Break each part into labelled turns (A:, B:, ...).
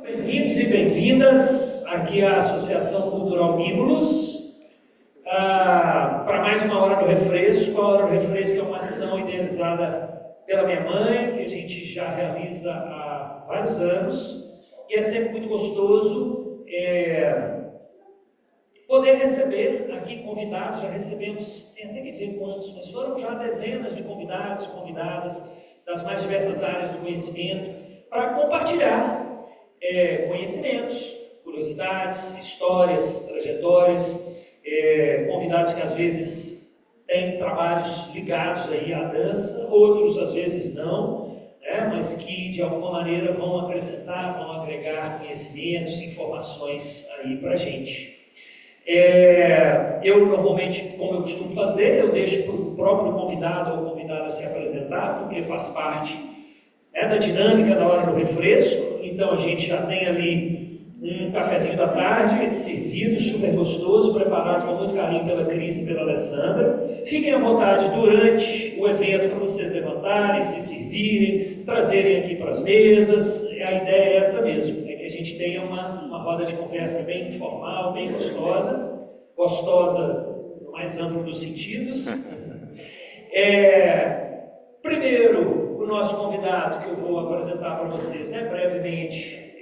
A: Bem-vindos e bem-vindas aqui à Associação Cultural Mimulus para mais uma Hora do Refresco. A Hora do Refresco é uma ação idealizada pela minha mãe, que a gente já realiza há vários anos, e é sempre muito gostoso poder receber aqui convidados. Já recebemos, tem até que ver quantos, mas foram já dezenas de convidados e convidadas das mais diversas áreas do conhecimento para compartilhar conhecimentos, curiosidades, histórias, trajetórias, convidados que às vezes têm trabalhos ligados aí à dança, outros às vezes não, né, mas que de alguma maneira vão acrescentar, vão agregar conhecimentos, informações aí para a gente. Eu normalmente, como eu costumo fazer, eu deixo para o próprio convidado ou convidada se apresentar, porque faz parte da dinâmica da Hora do Refresco. Então a gente já tem ali um cafezinho da tarde servido, super gostoso, preparado com muito carinho pela Cris e pela Alessandra. Fiquem à vontade durante o evento para vocês levantarem, se servirem, trazerem aqui para as mesas. A ideia é essa mesmo, é que a gente tenha uma roda de conversa bem informal, bem gostosa, no mais amplo dos sentidos. Primeiro, o nosso convidado, que eu vou apresentar para vocês brevemente,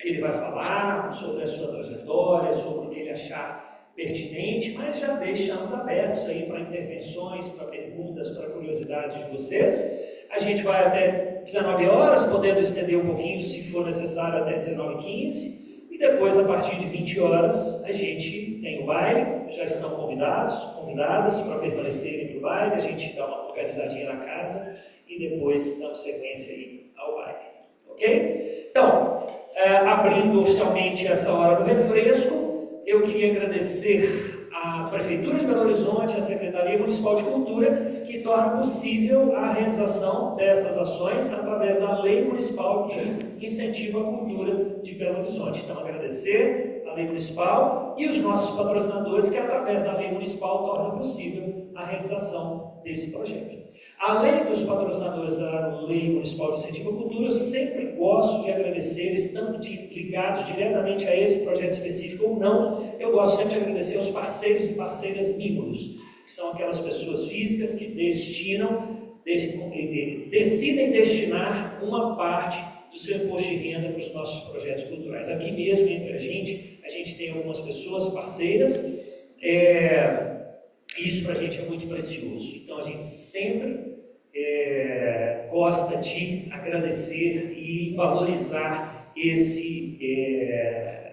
A: ele vai falar sobre a sua trajetória, sobre o que ele achar pertinente, mas já deixamos abertos aí para intervenções, para perguntas, para curiosidades de vocês. A gente vai até 19 horas, podendo estender um pouquinho, se for necessário, até 19h15, e depois, a partir de 20 horas, a gente tem o baile. Já estão convidadas para permanecerem para o baile. A gente dá uma organizadinha na casa e depois damos sequência aí ao baile, ok? Então, abrindo oficialmente essa Hora do Refresco, eu queria agradecer à Prefeitura de Belo Horizonte, à Secretaria Municipal de Cultura, que torna possível a realização dessas ações através da Lei Municipal de Incentivo à Cultura de Belo Horizonte. Então, agradecer à Lei Municipal e os nossos patrocinadores, que através da Lei Municipal tornam possível a realização desse projeto. Além dos patrocinadores da Lei Municipal de Incentivo à Cultura, eu sempre gosto de agradecer, estando ligados diretamente a esse projeto específico ou não, eu gosto sempre de agradecer aos parceiros e parceiras Mimulus, que são aquelas pessoas físicas que decidem destinar uma parte do seu imposto de renda para os nossos projetos culturais. Aqui mesmo, entre a gente tem algumas pessoas parceiras, isso para a gente é muito precioso. Então a gente sempre gosta de agradecer e valorizar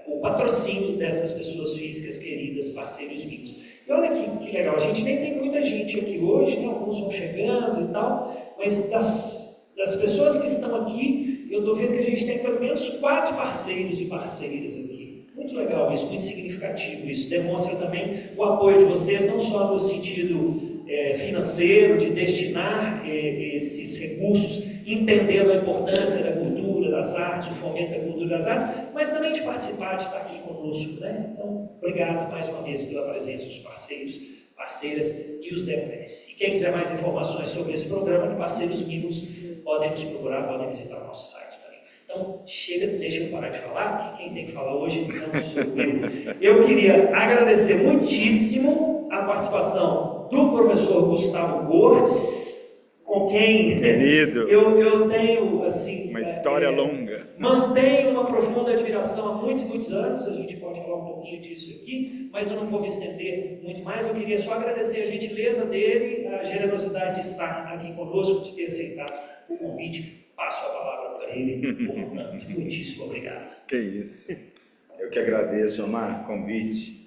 A: o patrocínio dessas pessoas físicas queridas, parceiros vivos. E olha que legal, a gente nem tem muita gente aqui hoje, né? Alguns vão chegando e tal, mas das pessoas que estão aqui, eu estou vendo que a gente tem pelo menos 4 parceiros e parceiras aqui. Muito legal isso, muito significativo isso. Demonstra também o apoio de vocês, não só no sentido financeiro, de destinar esses recursos, entendendo a importância da cultura, das artes, o fomento da cultura e das artes, mas também de participar, de estar aqui conosco, né? Então, obrigado mais uma vez pela presença dos parceiros, parceiras e os demais. E quem quiser mais informações sobre esse programa de Parceiros Mimulus, podem nos procurar, podem visitar o nosso site também. Então, chega, deixa eu parar de falar, que quem tem que falar hoje não sou eu. Eu queria agradecer muitíssimo a participação do professor Gustavo Gortz, com quem eu tenho, assim,
B: uma história longa.
A: Mantenho uma profunda admiração há muitos e muitos anos. A gente pode falar um pouquinho disso aqui, mas eu não vou me estender muito mais. Eu queria só agradecer a gentileza dele, a generosidade de estar aqui conosco, de ter aceitado o convite. Passo a palavra para ele. Muitíssimo obrigado.
B: Que isso. Eu que agradeço, Omar, o convite.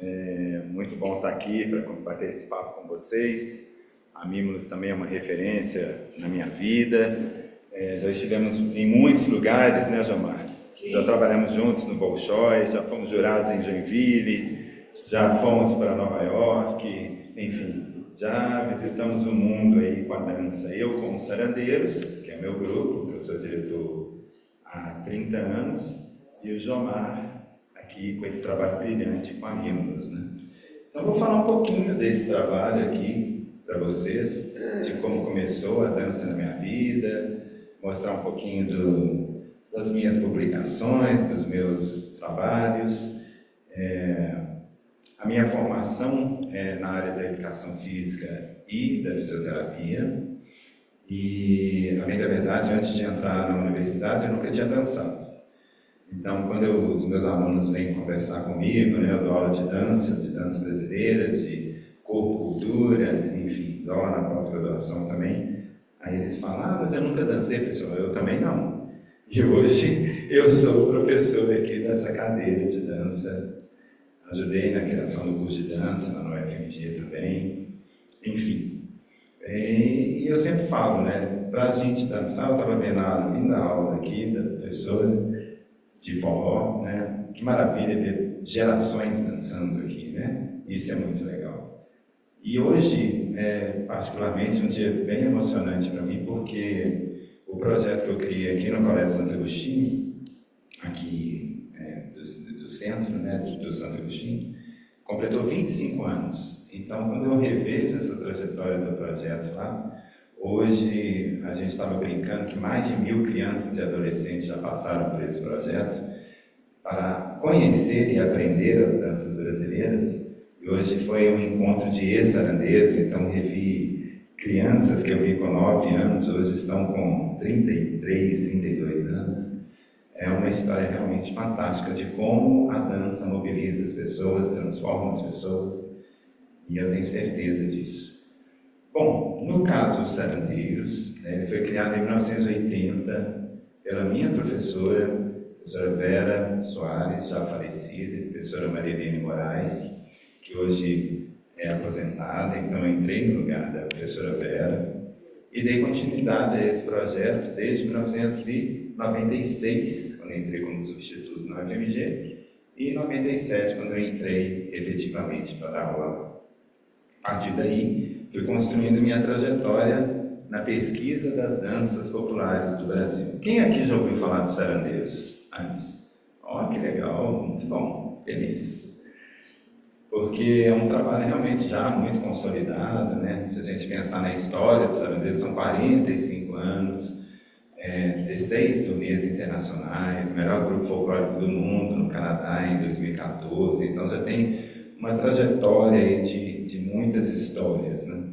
B: É muito bom estar aqui para bater esse papo com vocês. A Mimulus também é uma referência na minha vida. Já estivemos em muitos lugares, né, Jomar?
A: Sim.
B: Já trabalhamos juntos no Bolshoi, já fomos jurados em Joinville, já fomos para Nova York, enfim, já visitamos o mundo aí com a dança. Eu com os Sarandeiros, que é meu grupo, que eu sou diretor há 30 anos, e o Jomar aqui com esse trabalho brilhante com a Mimulus, né? Então vou falar um pouquinho desse trabalho aqui para vocês, de como começou a dança na minha vida, mostrar um pouquinho das minhas publicações, dos meus trabalhos. A minha formação é na área da educação física e da fisioterapia. E, a bem da verdade, antes de entrar na universidade, eu nunca tinha dançado. Então, quando os meus alunos vêm conversar comigo, né, eu dou aula de dança brasileira, de corpo, cultura, enfim, dou aula na pós-graduação também. Aí eles falam, mas eu nunca dancei, professor. Eu também não. E hoje eu sou professor aqui dessa cadeira de dança. Ajudei na criação do curso de dança, na UFMG também. Enfim. E eu sempre falo, né, para a gente dançar, eu estava vendo a linda aula aqui da professora de forró, né? Que maravilha ver gerações dançando aqui, né? Isso é muito legal. E hoje, particularmente, um dia bem emocionante para mim, porque o projeto que eu criei aqui no Colégio Santo Agostinho, aqui do centro, né, do Santo Agostinho, completou 25 anos. Então, quando eu revejo essa trajetória do projeto lá, hoje a gente estava brincando que mais de 1000 crianças e adolescentes já passaram por esse projeto para conhecer e aprender as danças brasileiras. E hoje foi um encontro de ex-sarandeiros, então revi crianças que eu vi com 9 anos, hoje estão com 33, 32 anos. É uma história realmente fantástica de como a dança mobiliza as pessoas, transforma as pessoas, e eu tenho certeza disso. Bom, no caso dos Sarandeiros, ele foi criado em 1980 pela minha professora Vera Soares, já falecida, e professora Marilene Moraes, que hoje é aposentada, então eu entrei no lugar da professora Vera e dei continuidade a esse projeto desde 1996, quando eu entrei como substituto na UFMG, e em 97, quando eu entrei efetivamente para dar aula. A partir daí, fui construindo minha trajetória na pesquisa das danças populares do Brasil. Quem aqui já ouviu falar dos sarandeiros antes? Ó, que legal, muito bom, feliz. Porque é um trabalho realmente já muito consolidado, né? Se a gente pensar na história dos sarandeiros, são 45 anos, 16 turnês internacionais, melhor grupo folclórico do mundo no Canadá em 2014, então já tem uma trajetória aí de muitas histórias, né?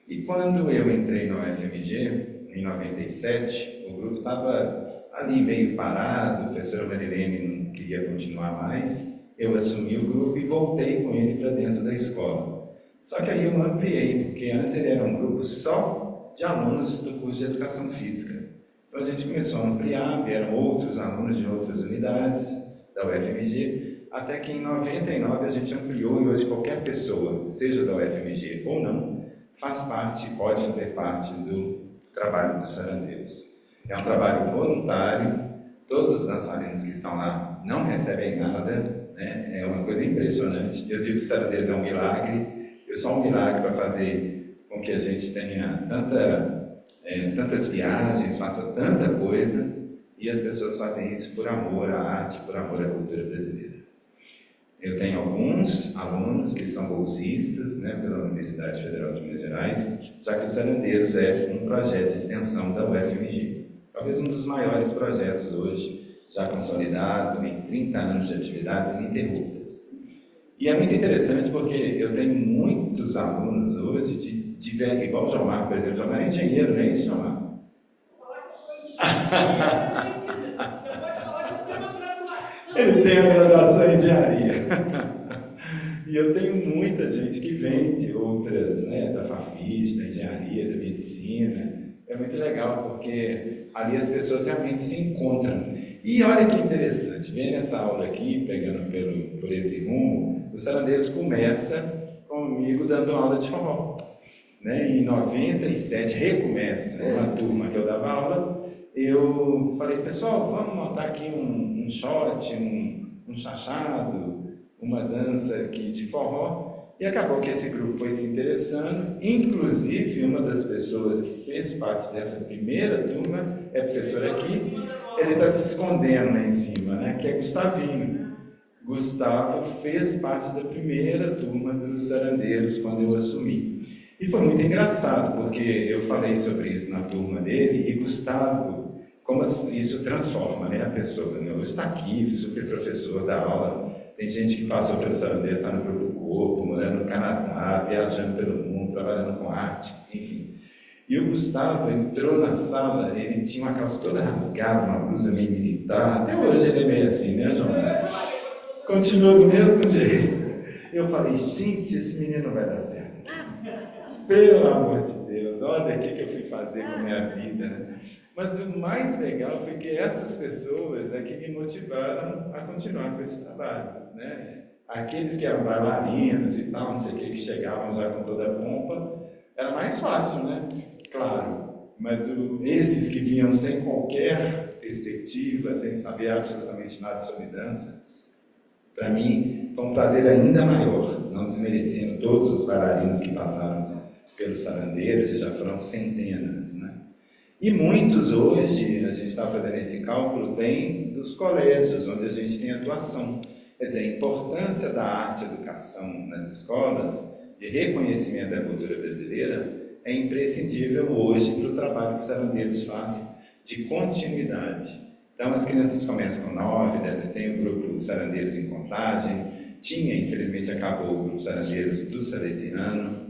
B: E quando eu entrei na UFMG, em 97, o grupo estava ali meio parado, a professora Marilene não queria continuar mais, eu assumi o grupo e voltei com ele para dentro da escola. Só que aí eu ampliei, porque antes ele era um grupo só de alunos do curso de Educação Física. Então a gente começou a ampliar, vieram outros alunos de outras unidades da UFMG, até que em 99 a gente ampliou e hoje qualquer pessoa, seja da UFMG ou não, faz parte, pode fazer parte do trabalho dos sarandeiros. É um trabalho voluntário, todos os dançarinos que estão lá não recebem nada, né? É uma coisa impressionante. Eu digo que os sarandeiros é um milagre, é só um milagre para fazer com que a gente tenha tantas viagens, faça tanta coisa, e as pessoas fazem isso por amor à arte, por amor à cultura brasileira. Eu tenho alguns alunos que são bolsistas, né, pela Universidade Federal de Minas Gerais, já que os Sarandeiros é um projeto de extensão da UFMG. Talvez um dos maiores projetos hoje, já consolidado em 30 anos de atividades ininterruptas. E é muito interessante porque eu tenho muitos alunos hoje, igual o Jomar, por exemplo. O Jomar é engenheiro, não é isso, Jomar?
C: Vou falar que eu sou engenheiro, você pode falar que eu tenho uma graduação.
B: Ele tem a graduação em engenharia. E eu tenho muita gente que vem de outras, né, da FAFIS, da engenharia, da medicina. É muito legal, porque ali as pessoas realmente se encontram. E olha que interessante, vendo essa aula aqui, pegando por esse rumo, os sarandeiros começam comigo dando aula de forró. Né? Em 97, recomeça uma turma que eu dava aula, eu falei, pessoal, vamos montar aqui um shot, um chachado, uma dança aqui de forró. E acabou que esse grupo foi se interessando, inclusive uma das pessoas que fez parte dessa primeira turma, é professor aqui, ele está se escondendo lá em cima, né? Que é Gustavinho. Gustavo fez parte da primeira turma dos sarandeiros quando eu assumi. E foi muito engraçado, porque eu falei sobre isso na turma dele, e Gustavo como isso transforma, né, a pessoa. Né? Hoje está aqui, super professor da aula, tem gente que passou pelo Sarandeiros, está no Grupo do Corpo, morando no Canadá, viajando pelo mundo, trabalhando com arte, enfim. E o Gustavo entrou na sala, ele tinha uma calça toda rasgada, uma blusa meio militar, até hoje ele é meio assim, né, João? Continua do mesmo jeito. Eu falei, gente, esse menino vai dar certo. Pelo amor de Deus, olha o que eu fui fazer com a minha vida, né? Mas o mais legal foi que essas pessoas é que me motivaram a continuar com esse trabalho, né? Aqueles que eram bailarinos e tal, não sei o que chegavam já com toda a pompa, era mais fácil, né? Claro, mas esses que vinham sem qualquer perspectiva, sem saber absolutamente nada sobre dança, para mim foi um prazer ainda maior, não desmerecendo todos os bailarinos que passaram pelos Sarandeiros, e já foram centenas, né? E muitos hoje, a gente está fazendo esse cálculo, vêm dos colégios, onde a gente tem atuação. Quer dizer, a importância da arte e educação nas escolas, de reconhecimento da cultura brasileira, é imprescindível hoje para o trabalho que os Sarandeiros faz de continuidade. Então, as crianças começam com 9, 10, tem o grupo Sarandeiros em Contagem, tinha, infelizmente acabou o grupo Sarandeiros do Salesiano,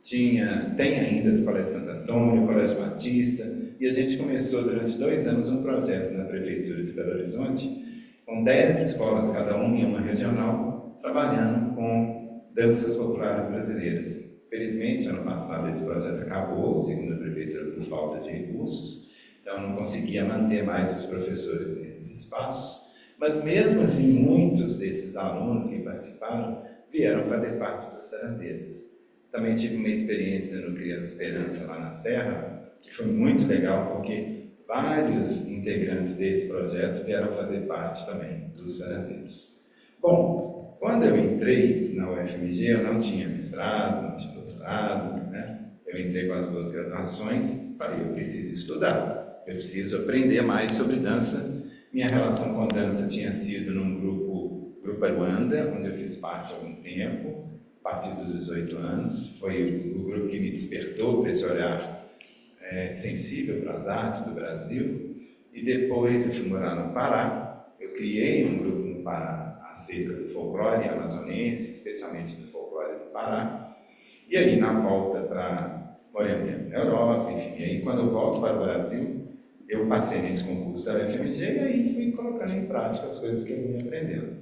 B: tem ainda do Colégio Santo Antônio, Colégio Batista, e a gente começou durante 2 anos um projeto na Prefeitura de Belo Horizonte, com 10 escolas, cada uma em uma regional, trabalhando com danças populares brasileiras. Felizmente, ano passado esse projeto acabou, segundo a Prefeitura, por falta de recursos, então não conseguia manter mais os professores nesses espaços, mas mesmo assim, muitos desses alunos que participaram vieram fazer parte dos Sarandeiros. Também tive uma experiência no Criança Esperança, lá na Serra, que foi muito legal, porque vários integrantes desse projeto vieram fazer parte também dos Sarandeiros. Bom, quando eu entrei na UFMG, eu não tinha mestrado, não tinha doutorado, né? Eu entrei com as 2 graduações, falei, eu preciso estudar, eu preciso aprender mais sobre dança. Minha relação com dança tinha sido num grupo Aruanda, onde eu fiz parte há algum tempo, a partir dos 18 anos. Foi o grupo que me despertou para esse olhar sensível para as artes do Brasil. E depois eu fui morar no Pará. Eu criei um grupo no Pará acerca do folclore amazonense, especialmente do folclore do Pará. E aí, na volta para... morei um tempo na Europa, enfim. E aí, quando eu volto para o Brasil, eu passei nesse concurso da UFMG e aí fui colocando em prática as coisas que eu ia aprendendo.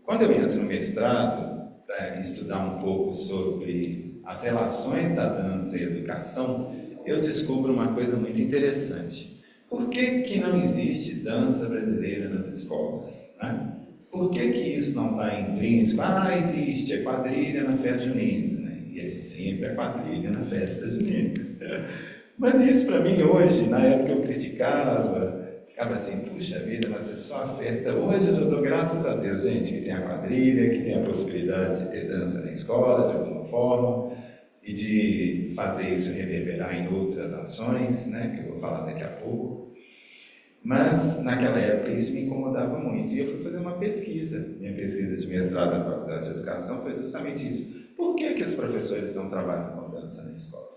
B: Quando eu entro no mestrado, para estudar um pouco sobre as relações da dança e educação, eu descubro uma coisa muito interessante. Por que não existe dança brasileira nas escolas? Né? Por que isso não está intrínseco? Existe, é quadrilha na festa junina, né? E é sempre a quadrilha na festa junina. Mas isso para mim hoje, na época eu criticava, ficava assim, puxa vida, mas é só a festa. Hoje eu já dou graças a Deus, gente, que tem a quadrilha, que tem a possibilidade de ter dança na escola, de alguma forma, e de fazer isso reverberar em outras ações, né, que eu vou falar daqui a pouco. Mas, naquela época, isso me incomodava muito. E eu fui fazer uma pesquisa. Minha pesquisa de mestrado na Faculdade de Educação foi justamente isso. Por que os professores não trabalham com dança na escola?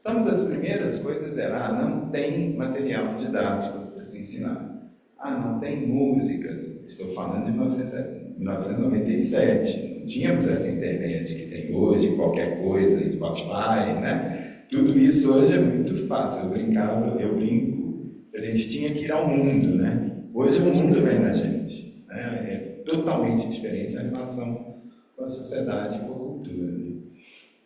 B: Então, uma das primeiras coisas era, não tem material didático para se ensinar. Não tem músicas. Estou falando de 1997. Não tínhamos essa internet que tem hoje, qualquer coisa, Spotify, né? Tudo isso hoje é muito fácil. Eu brinco. A gente tinha que ir ao mundo, né? Hoje o mundo vem na gente. Né? É totalmente diferente a relação com a sociedade e com a cultura. Né?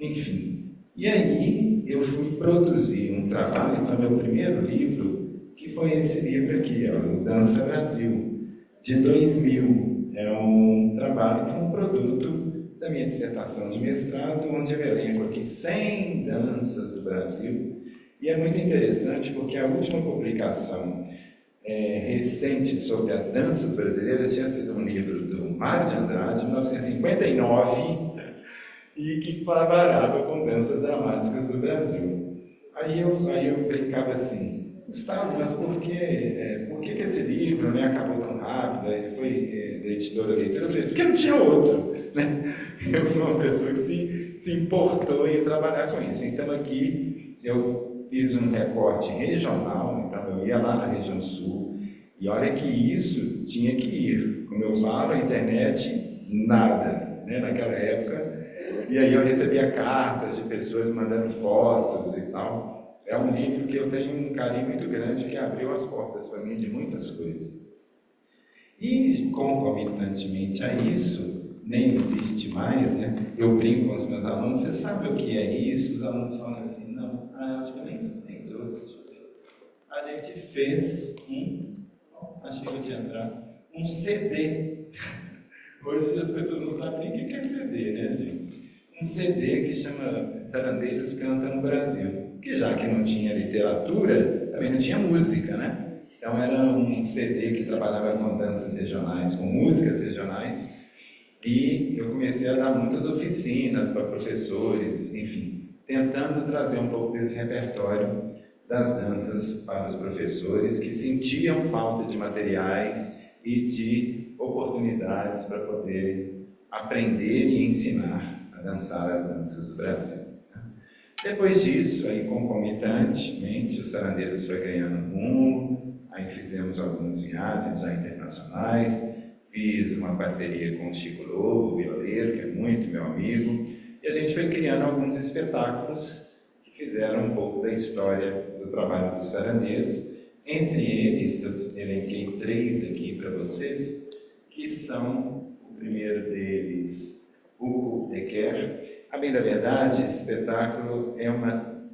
B: Enfim. E aí eu fui produzir um trabalho, foi meu primeiro livro, que foi esse livro aqui, ó, o Dança Brasil, de 2000. É um trabalho que foi um produto da minha dissertação de mestrado, onde eu elenco aqui 100 danças do Brasil. E é muito interessante porque a última publicação recente sobre as danças brasileiras tinha sido um livro do Mário de Andrade, de 1959, e que trabalhava com danças dramáticas do Brasil. Aí eu brincava assim, Gustavo, mas por que esse livro, né, acabou tão rápido? Ele foi da editora Leitura. Eu falei, porque não tinha outro. Né? Eu fui uma pessoa que se importou em trabalhar com isso. Então aqui eu fiz um recorte regional, então eu ia lá na região sul, e olha que isso tinha que ir. Como eu falo, a internet, nada, né, naquela época. E aí eu recebia cartas de pessoas mandando fotos e tal. É um livro que eu tenho um carinho muito grande, que abriu as portas para mim de muitas coisas. E, concomitantemente a isso, nem existe mais, né? Eu brinco com os meus alunos, você sabe o que é isso? Os alunos falam assim, não, acho que eu nem trouxe. A gente fez achei que eu tinha entrado, um CD. Hoje as pessoas não sabem nem o que é CD, né, gente? Um CD que chama Sarandeiros Canta no Brasil, que já que não tinha literatura, também não tinha música, né? Então era um CD que trabalhava com danças regionais, com músicas regionais, e eu comecei a dar muitas oficinas para professores, enfim, tentando trazer um pouco desse repertório das danças para os professores que sentiam falta de materiais e de oportunidades para poder aprender e ensinar a dançar as danças do Brasil. Depois disso, aí concomitantemente, o Sarandeiros foi ganhando rumo, aí fizemos algumas viagens já internacionais, fiz uma parceria com o Chico Lobo, o violeiro, que é muito meu amigo, e a gente foi criando alguns espetáculos que fizeram um pouco da história do trabalho dos Sarandeiros. Entre eles, eu elenquei 3 aqui para vocês, que são, o primeiro deles, o de Quer. A bem da verdade, esse espetáculo é uma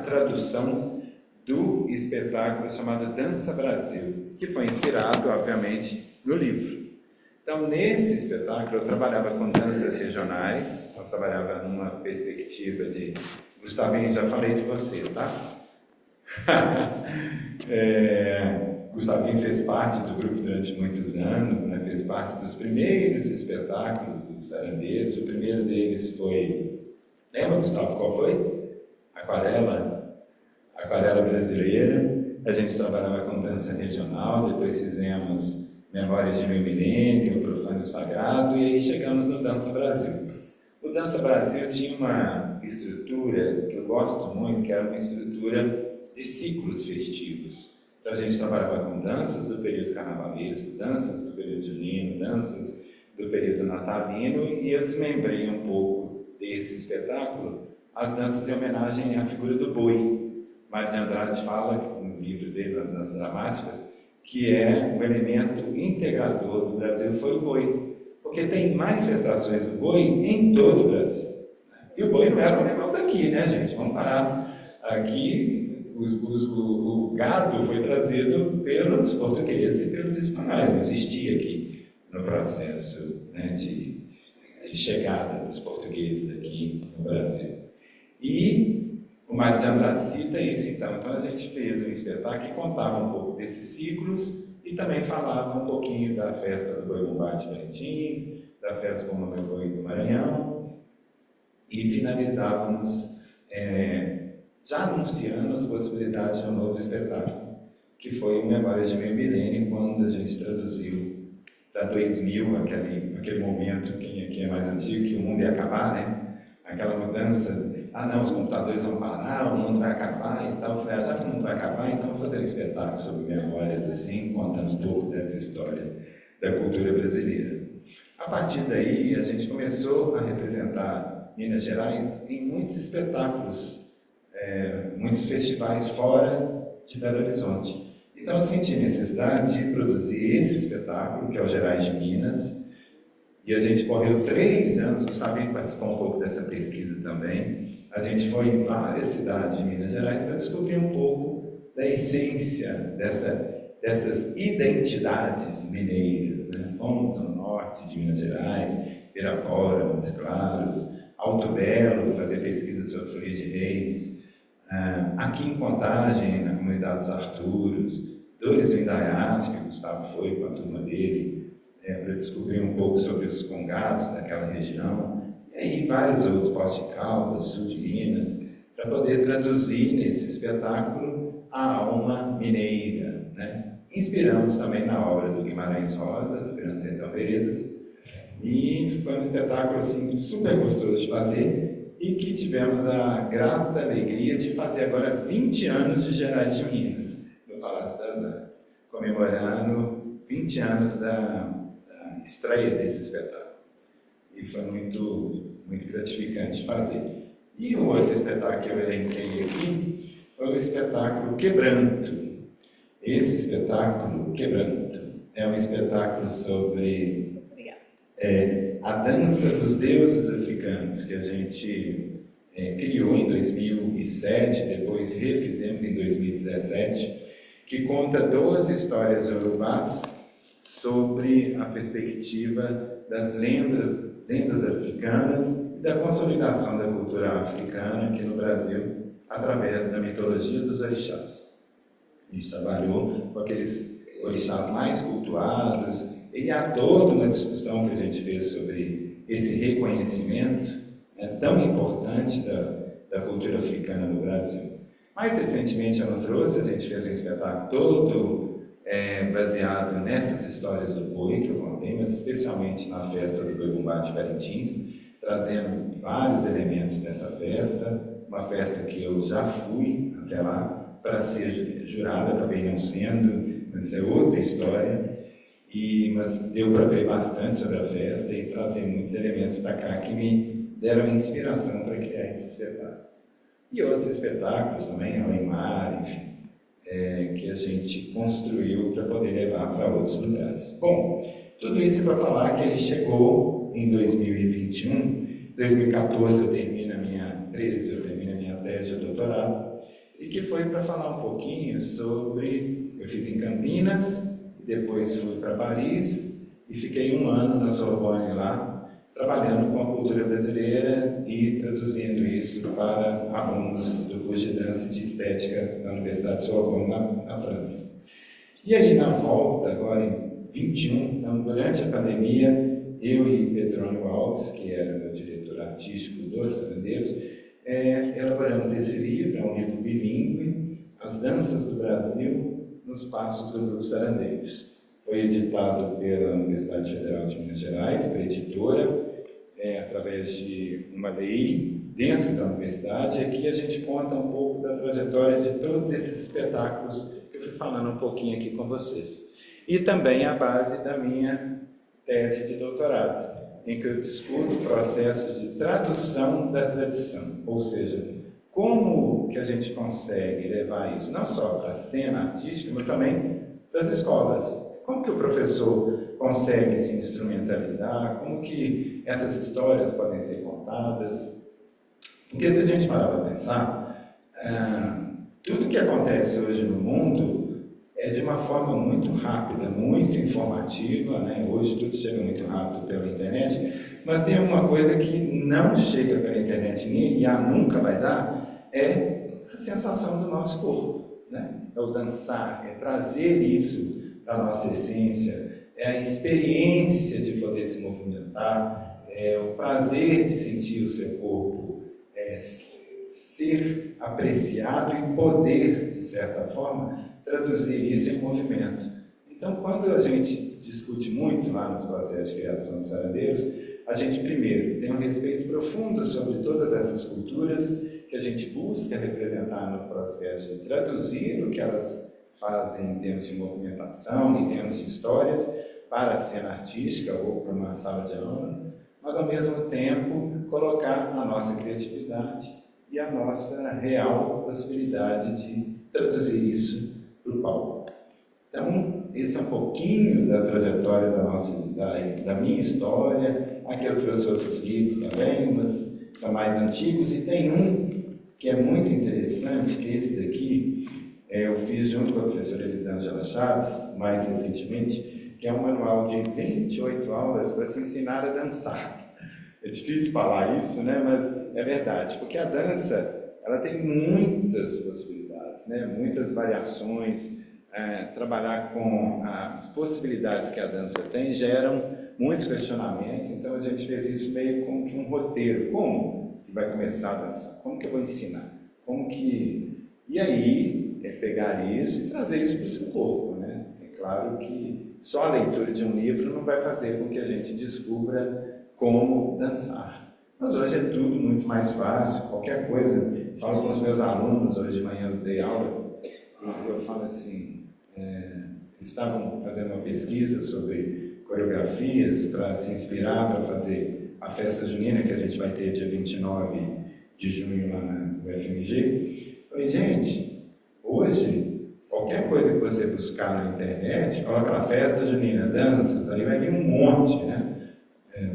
B: tradução do espetáculo chamado Dança Brasil, que foi inspirado, obviamente, no livro. Então, nesse espetáculo, eu trabalhava com danças regionais, eu trabalhava numa perspectiva de... Gustavinho, já falei de você, tá? Gustavinho fez parte do grupo durante muitos anos, né? Fez parte dos primeiros espetáculos dos Sarandeiros. O primeiro deles foi... Lembra, Gustavo, qual foi? Aquarela Brasileira. A gente trabalhava com dança regional, depois fizemos Memórias de Meu Milênio, Profano e Sagrado, e aí chegamos no Dança Brasil. O Dança Brasil tinha uma estrutura que eu gosto muito, que era uma estrutura de ciclos festivos. Então a gente trabalhava com danças do período carnavalesco, danças do período junino, danças do período natalino, e eu desmembrei um pouco desse espetáculo as danças em homenagem à figura do boi. Mário de Andrade fala, no livro dele, das danças dramáticas, que é o elemento integrador do Brasil foi o boi, porque tem manifestações do boi em todo o Brasil. E o boi não era um animal daqui, né, gente? Vamos parar. Aqui, o gado foi trazido pelos portugueses e pelos espanhóis, não existia aqui no processo, né, de chegada dos portugueses aqui no Brasil. E o Mário de Andrade cita isso, então a gente fez um espetáculo que contava um pouco desses ciclos e também falava um pouquinho da festa do Boi Bumbá de Parintins, da festa do Meu Boi do Maranhão, e finalizávamos já anunciando as possibilidades de um novo espetáculo, que foi o Memórias de Meio Milênio, quando a gente traduziu para 2000, aquele momento, quem aqui é mais antigo, que o mundo ia acabar, né? Aquela mudança, não, os computadores vão parar, o mundo vai acabar e tal. Eu falei, já que o mundo vai acabar, então vou fazer um espetáculo sobre memórias, assim, contando um pouco dessa história da cultura brasileira. A partir daí, a gente começou a representar Minas Gerais em muitos espetáculos, muitos festivais fora de Belo Horizonte. Então eu senti necessidade de produzir esse espetáculo, que é o Gerais de Minas, e a gente correu 3 anos, o Gustavo participou um pouco dessa pesquisa também. A gente foi em várias cidades de Minas Gerais para descobrir um pouco da essência dessas identidades mineiras, né? Fomos ao norte de Minas Gerais, Pirapora, Montes Claros, Alto Belo, fazer pesquisa sobre Folia de Reis, aqui em Contagem, na comunidade dos Arturos, Dores do Indaiate, que o Gustavo foi com a turma dele, para descobrir um pouco sobre os congados daquela região, e aí vários outros, Poços de Caldas, sul de Minas, para poder traduzir nesse espetáculo a alma mineira, né? Inspiramos também na obra do Guimarães Rosa, do Grande Sertão Veredas, e foi um espetáculo assim, super gostoso de fazer, e que tivemos a grata alegria de fazer agora 20 anos de Gerais de Minas, no Palácio das Artes, comemorando 20 anos da estreia desse espetáculo. E foi muito gratificante fazer. E o outro espetáculo que eu elenquei aqui foi o espetáculo Quebranto. Esse espetáculo, Quebranto, é um espetáculo sobre a dança dos deuses africanos, que a gente criou em 2007, depois refizemos em 2017, que conta 12 histórias urubás sobre a perspectiva das lendas africanas e da consolidação da cultura africana aqui no Brasil, através da mitologia dos orixás. A gente trabalhou com aqueles orixás mais cultuados, e há toda uma discussão que a gente fez sobre esse reconhecimento tão importante da cultura africana no Brasil. Mais recentemente eu não trouxe, a gente fez um espetáculo todo baseado nessas histórias do boi que eu contei, mas especialmente na festa do Boi Bumbá de Parintins, trazendo vários elementos dessa festa, uma festa que eu já fui até lá para ser jurado, acabei não sendo, mas é outra história, mas deu para ver bastante sobre a festa e trazer muitos elementos para cá que me deram inspiração para criar esse espetáculo. E outros espetáculos também, além mar, enfim, que a gente construiu para poder levar para outros lugares. Bom, tudo isso para falar que ele chegou em 2021, 2014 eu termino a minha tese de doutorado, e que foi para falar um pouquinho sobre... Eu fiz em Campinas, depois fui para Paris e fiquei 1 ano na Sorbonne lá, trabalhando com a cultura brasileira e traduzindo isso para alunos do curso de dança e de estética da Universidade de Sorbonne, na França. E aí, na volta, agora em 21, então, durante a pandemia, eu e Petrônio Alves, que era meu diretor artístico dos Sarandeiros, elaboramos esse livro, é um livro bilíngue, As Danças do Brasil nos Passos do Grupo Sarandeiros. Foi editado pela Universidade Federal de Minas Gerais, pela editora, através de uma lei dentro da universidade. Aqui a gente conta um pouco da trajetória de todos esses espetáculos que eu fui falando um pouquinho aqui com vocês. E também a base da minha tese de doutorado, em que eu discuto processos de tradução da tradição, ou seja, como que a gente consegue levar isso não só para a cena artística, mas também para as escolas. Como que o professor consegue se instrumentalizar, como que essas histórias podem ser contadas. Porque se a gente parar para pensar, tudo que acontece hoje no mundo é de uma forma muito rápida, muito informativa, né? Hoje tudo chega muito rápido pela internet, mas tem uma coisa que não chega pela internet e nunca vai dar, é a sensação do nosso corpo, né? É o dançar, é trazer isso para a nossa essência, é a experiência de poder se movimentar, é o prazer de sentir o seu corpo, ser apreciado e poder, de certa forma, traduzir isso em movimento. Então, quando a gente discute muito lá nos processos de criação dos sarandeiros, a gente primeiro tem um respeito profundo sobre todas essas culturas que a gente busca representar no processo de traduzir o que elas fazem em termos de movimentação, em termos de histórias, para a cena artística ou para uma sala de aula, mas ao mesmo tempo colocar a nossa criatividade e a nossa real possibilidade de traduzir isso para o palco. Então, esse é um pouquinho da trajetória da minha história. Aqui eu trouxe outros livros também, mas são mais antigos, e tem um que é muito interessante, que é esse daqui, eu fiz junto com a professora Elisângela Chaves, mais recentemente, que é um manual de 28 aulas para se ensinar a dançar. É difícil falar isso, né? Mas é verdade, porque a dança ela tem muitas possibilidades, né? Muitas variações. Trabalhar com as possibilidades que a dança tem geram muitos questionamentos, então a gente fez isso meio como que um roteiro. Como que vai começar a dançar? Como que eu vou ensinar? E aí pegar isso e trazer isso para o seu corpo, né? É claro que só a leitura de um livro não vai fazer com que a gente descubra como dançar. Mas hoje é tudo muito mais fácil, qualquer coisa. Falo com os meus alunos, hoje de manhã eu dei aula, e eu falo assim, eles estavam fazendo uma pesquisa sobre coreografias para se inspirar para fazer a festa junina que a gente vai ter dia 29 de junho lá na UFMG. Falei, gente, hoje, qualquer coisa que você buscar na internet, coloca lá festa junina, danças, aí vai vir um monte, né?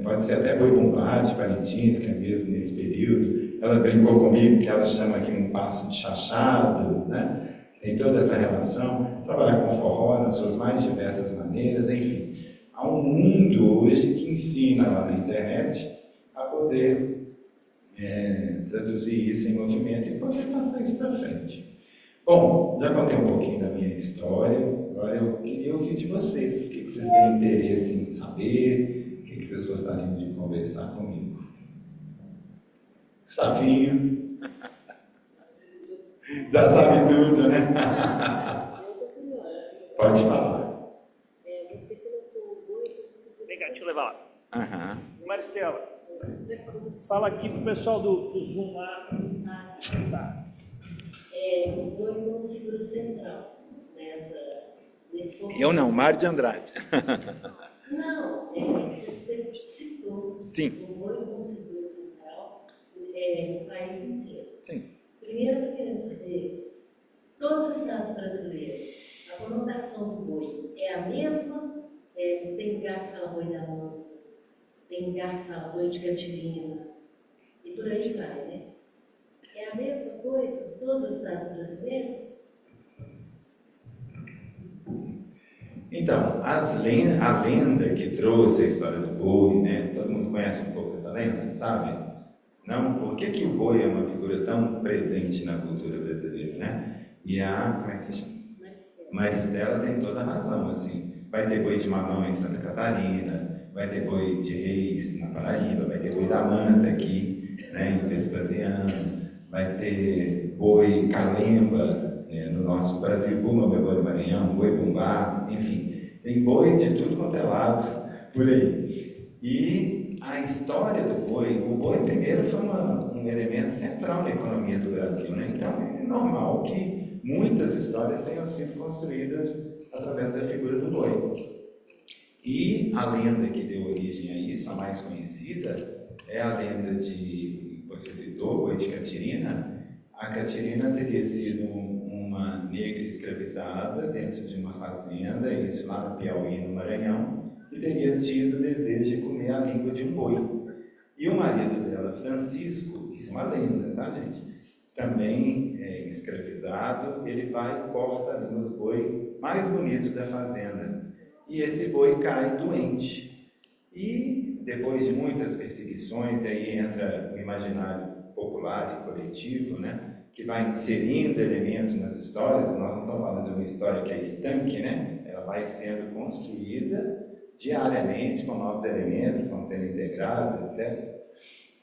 B: Pode ser até Boi Bumbá de Parintins, que é mesmo nesse período. Ela brincou comigo que ela chama aqui um passo de chachado, né? Tem toda essa relação. Trabalhar com forró nas suas mais diversas maneiras, enfim. Há um mundo hoje que ensina lá na internet a poder traduzir isso em movimento e poder passar isso para frente. Bom, já contei um pouquinho da minha história, agora eu queria ouvir de vocês. O que vocês têm interesse em saber? O que vocês gostariam de conversar comigo? Gustavinho. Já sabe tudo, né? Pode falar.
D: Você colocou o boi.
A: Vem cá, deixa eu levar lá.
B: Aham.
A: Maristela, fala aqui pro pessoal do Zoom lá. Tá.
D: O boi como figura central nesse conflito.
B: Eu não, Mário de Andrade.
D: Não, você citou
B: Sim.
D: o boi como figura central no país inteiro.
B: Sim.
D: Primeiro, eu queria saber, todas as cidades brasileiras, a conotação do boi é a mesma? Tem lugar que fala boi da mão, tem lugar que fala boi de Catirina, e por aí vai, né? É a mesma coisa em todas as cidades brasileiras?
B: Então, a lenda que trouxe a história do boi, né? Todo mundo conhece um pouco essa lenda, sabe? Não? Por que o boi é uma figura tão presente na cultura brasileira, né? E como é que se chama? Maristela tem toda a razão, assim. Vai ter boi de mamão em Santa Catarina, vai ter boi de reis na Paraíba, vai ter boi da manta aqui, né, em Vespasiano, vai ter boi calemba no norte do Brasil, bumba, boi do Maranhão, boi bumbá, enfim. Tem boi de tudo quanto é lado por aí. E a história do boi, o boi primeiro foi um elemento central na economia do Brasil, né? Então é normal que muitas histórias tenham sido construídas através da figura do boi. E a lenda que deu origem a isso, a mais conhecida, é a lenda você citou, o boi de Catirina. A Catirina teria sido uma negra escravizada dentro de uma fazenda, isso lá no Piauí, no Maranhão, que teria tido o desejo de comer a língua de um boi. E o marido dela, Francisco, isso é uma lenda, tá, gente? Também escravizado, ele vai e corta a língua do boi mais bonito da fazenda. E esse boi cai doente. E depois de muitas perseguições, aí entra o imaginário popular e coletivo, né? Que vai inserindo elementos nas histórias. Nós não estamos falando de uma história que é estanque, né? Ela vai sendo construída diariamente com novos elementos que vão sendo integrados, etc.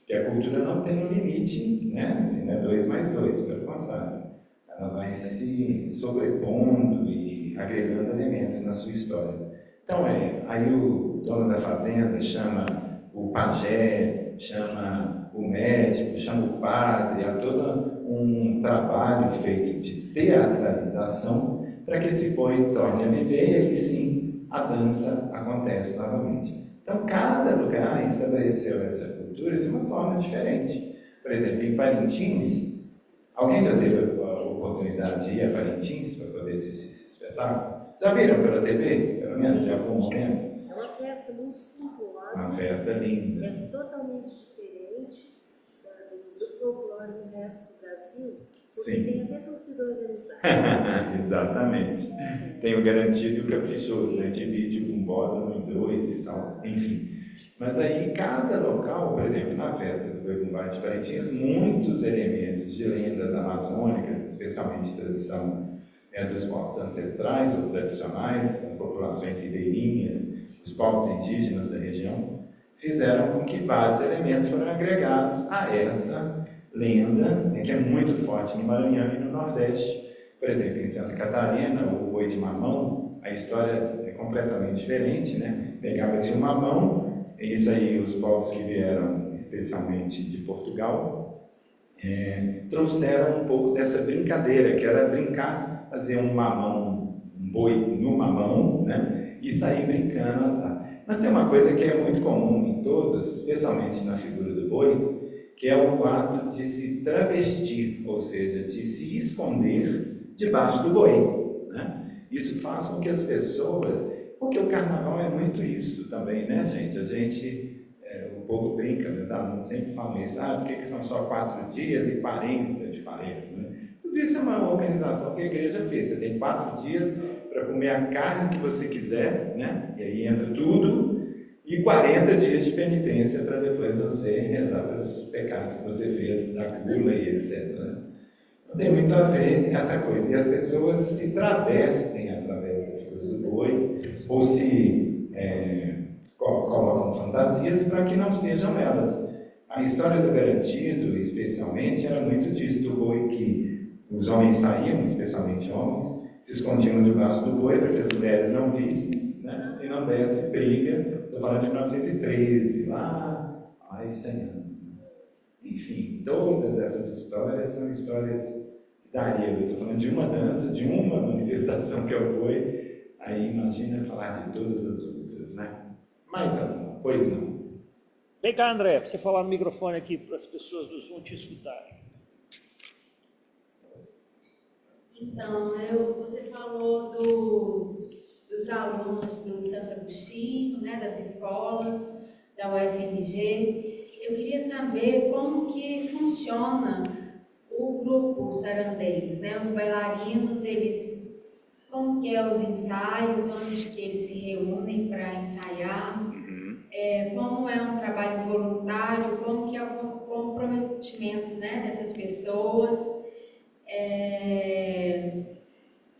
B: Que a cultura não tem um limite, né? Assim, não é 2 mais 2, pelo contrário. Ela vai se sobrepondo e agregando elementos na sua história. Então, aí o dono da fazenda chama o pajé, chama o médico, chama o padre, há todo um trabalho feito de teatralização para que esse boi torne a viver e aí sim a dança acontece novamente. Então, cada lugar estabeleceu essa cultura de uma forma diferente. Por exemplo, em Parintins, alguém já teve a oportunidade de ir a Parintins para poder assistir esse espetáculo? Já viram pela TV? Pelo menos em algum momento?
D: É uma festa muito suntuosa.
B: Uma festa linda.
D: É totalmente diferente do folclore no resto do Brasil, porque
B: Sim.
D: tem até torcida organizada.
B: Exatamente. Tem o garantido e o caprichoso, né? Divide um bódromo em 2 e tal, enfim. Mas aí, em cada local, por exemplo, na festa do Boi Bumbá de Parintins, muitos elementos de lendas amazônicas, especialmente tradição dos povos ancestrais ou tradicionais, as populações ribeirinhas, os povos indígenas da região, fizeram com que vários elementos foram agregados a essa lenda, que é muito forte no Maranhão e no Nordeste. Por exemplo, em Santa Catarina, o boi de mamão, a história é completamente diferente, né? Pegava-se um mamão, isso aí os povos que vieram especialmente de Portugal, trouxeram um pouco dessa brincadeira, que era brincar, fazer um boi no mamão, né? E sair brincando. Tá? Mas tem uma coisa que é muito comum em todos, especialmente na figura do boi, que é o ato de se travestir, ou seja, de se esconder debaixo do boi, né? Isso faz com que as pessoas, porque o carnaval é muito isso também, né, gente? O povo brinca, meus alunos sempre falam isso, por que são só 4 dias e 40 de quaresma, né? Tudo isso é uma organização que a igreja fez, você tem 4 dias para comer a carne que você quiser, né? E aí entra tudo, e 40 dias de penitência para depois você rezar pelos pecados que você fez da gula e etc. Né? Então tem muito a ver essa coisa. E as pessoas se travestem através da figura do boi, ou se colocam fantasias para que não sejam elas. A história do Garantido, especialmente, era muito disso, do boi que os homens saíam, especialmente homens, se escondiam debaixo do boi para que as mulheres não vissem, né? E não desse briga. Estou falando de 1913, lá mais 100 anos. Enfim, todas essas histórias são histórias da Ariel. Eu estou falando de uma dança, de uma manifestação que é o boi, aí imagina falar de todas as outras, né? Mais alguma? Pois não.
A: Vem cá, André, para você falar no microfone aqui para as pessoas do Zoom te escutarem.
D: Então, você falou dos alunos do Santo Agostinho, né, das escolas, da UFMG. Eu queria saber como que funciona o grupo Sarandeiros, né? Os bailarinos, como que é os ensaios, onde que eles se reúnem para ensaiar, como é um trabalho voluntário, como que é o comprometimento, né, dessas pessoas.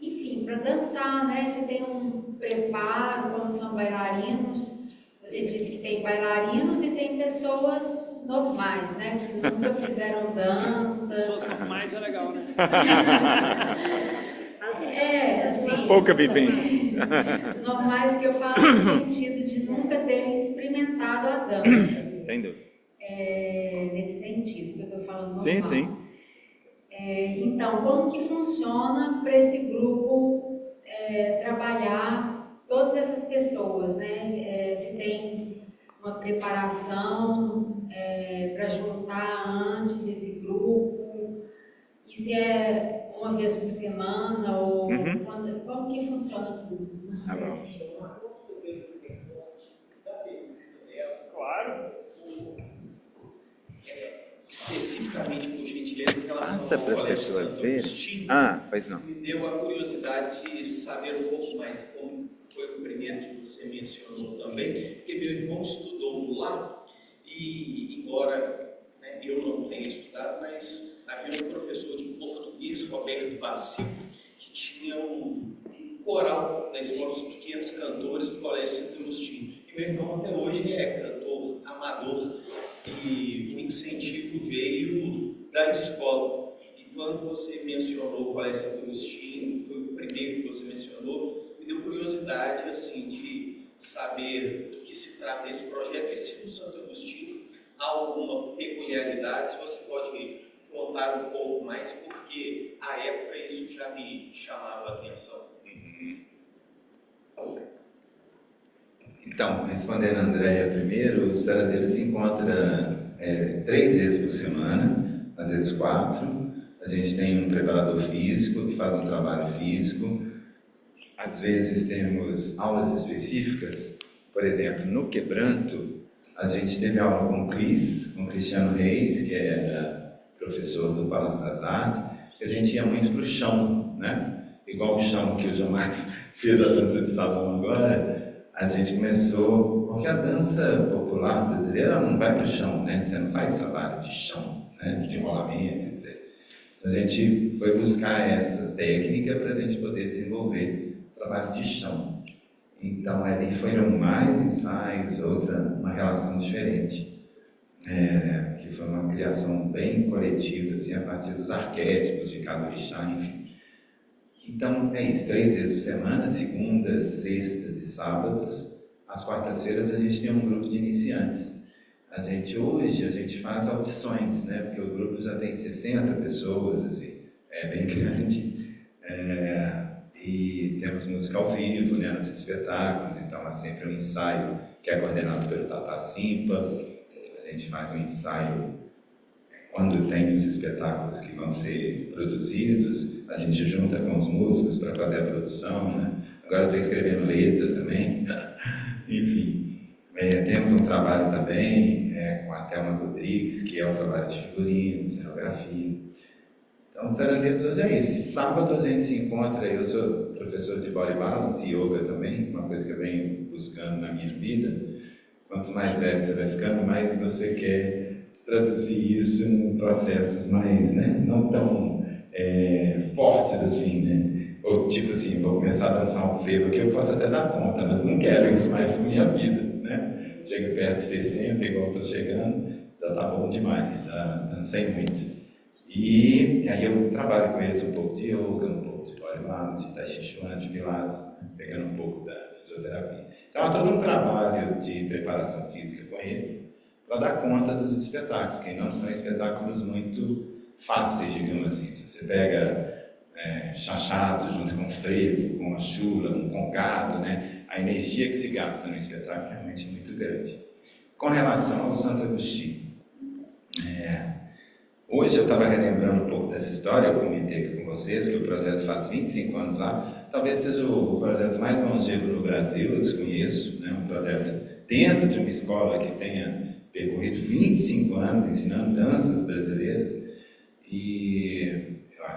D: Enfim, para dançar, né? Você tem um preparo, como são bailarinos. Você disse que tem bailarinos e tem pessoas normais, né? Que nunca fizeram dança.
A: Pessoas normais é legal, né?
D: Assim.
B: Pouca vivência.
D: Normais que eu falo no sentido de nunca terem experimentado a dança.
B: Sem dúvida.
D: Nesse sentido que eu estou falando normal.
B: Sim, sim.
D: Então, como que funciona para esse grupo trabalhar todas essas pessoas, né? Se tem uma preparação para juntar antes esse grupo, e se é uma vez por semana, ou como que funciona tudo?
B: Tá bom.
C: Posso fazer um recorte da pergunta dela?
A: Claro.
C: Especificamente, por gentileza, em relação
B: Passa
C: ao
B: para as
C: Colégio
B: pessoas
C: Santo
B: verem.
C: Agostinho,
B: Pois não.
C: me deu a curiosidade de saber um pouco mais como foi o primeiro que você mencionou também, porque meu irmão estudou lá e, embora eu não tenha estudado, mas havia um professor de português, Roberto Bacico, que tinha um coral na escola dos pequenos cantores do Colégio Santo Agostinho. E meu irmão até hoje é cantor amador e o incentivo veio da escola. E quando você mencionou o Colégio Santo Agostinho, foi o primeiro que você mencionou, me deu curiosidade assim, de saber do que se trata esse projeto e se no Santo Agostinho há alguma peculiaridade, se você pode contar um pouco mais, porque à época isso já me chamava a atenção.
B: Então, respondendo a Andréia primeiro, o Saradeiro se encontra 3 vezes por semana, às vezes 4. A gente tem um preparador físico que faz um trabalho físico. Às vezes temos aulas específicas. Por exemplo, no Quebranto, a gente teve aula com o Cristiano Reis, que era professor do Palácio das Artes, e a gente ia muito para o chão, né? Igual o chão que o Jamar fez a dança de salão agora. A gente começou, porque a dança popular brasileira não vai para o chão, né? Você não faz trabalho de chão, né? De rolamentos, etc. Então a gente foi buscar essa técnica para a gente poder desenvolver trabalho de chão. Então ali foram mais ensaios, uma relação diferente, que foi uma criação bem coletiva, assim, a partir dos arquétipos de cada orixá, enfim. Então é isso, 3 vezes por semana, segundas, sextas e sábados. Às quartas-feiras a gente tem um grupo de iniciantes. Hoje a gente faz audições, né? Porque o grupo já tem 60 pessoas, assim, é bem grande. E temos música ao vivo, né, nos espetáculos, então há sempre um ensaio que é coordenado pelo Tata Simpa. A gente faz um ensaio quando tem os espetáculos que vão ser produzidos, a gente junta com os músicos para fazer a produção, né? Agora eu estou escrevendo letra também. Enfim, temos um trabalho também com a Thelma Rodrigues, que é o trabalho de figurino, de cenografia. Então, o Sarandeiros hoje é isso. Sábado a gente se encontra, eu sou professor de body balance e yoga também, uma coisa que eu venho buscando na minha vida. Quanto mais velho você vai ficando, mais você quer traduzir isso em processos mais, né, não tão fortes assim, né? Ou tipo assim, vou começar a dançar um frevo que eu posso até dar conta, mas não quero isso mais para minha vida, né? Chego perto de 60, igual estou chegando, já está bom demais, já dancei muito. E aí eu trabalho com eles um pouco de yoga, um pouco de body balance, de tai chi chuan, de pilates, pegando um pouco da fisioterapia. Então há todo um trabalho de preparação física com eles para dar conta dos espetáculos, que não são espetáculos muito fáceis, digamos assim. Se você pega chachado junto com frevo, com a chula, um congado, né, a energia que se gasta no espetáculo é realmente muito grande. Com relação ao Santo Agostinho, hoje eu estava relembrando um pouco dessa história, eu comentei aqui com vocês que o projeto faz 25 anos lá, talvez seja o projeto mais longevo no Brasil, eu desconheço, né? Um projeto dentro de uma escola que tenha percorrido 25 anos ensinando danças brasileiras, e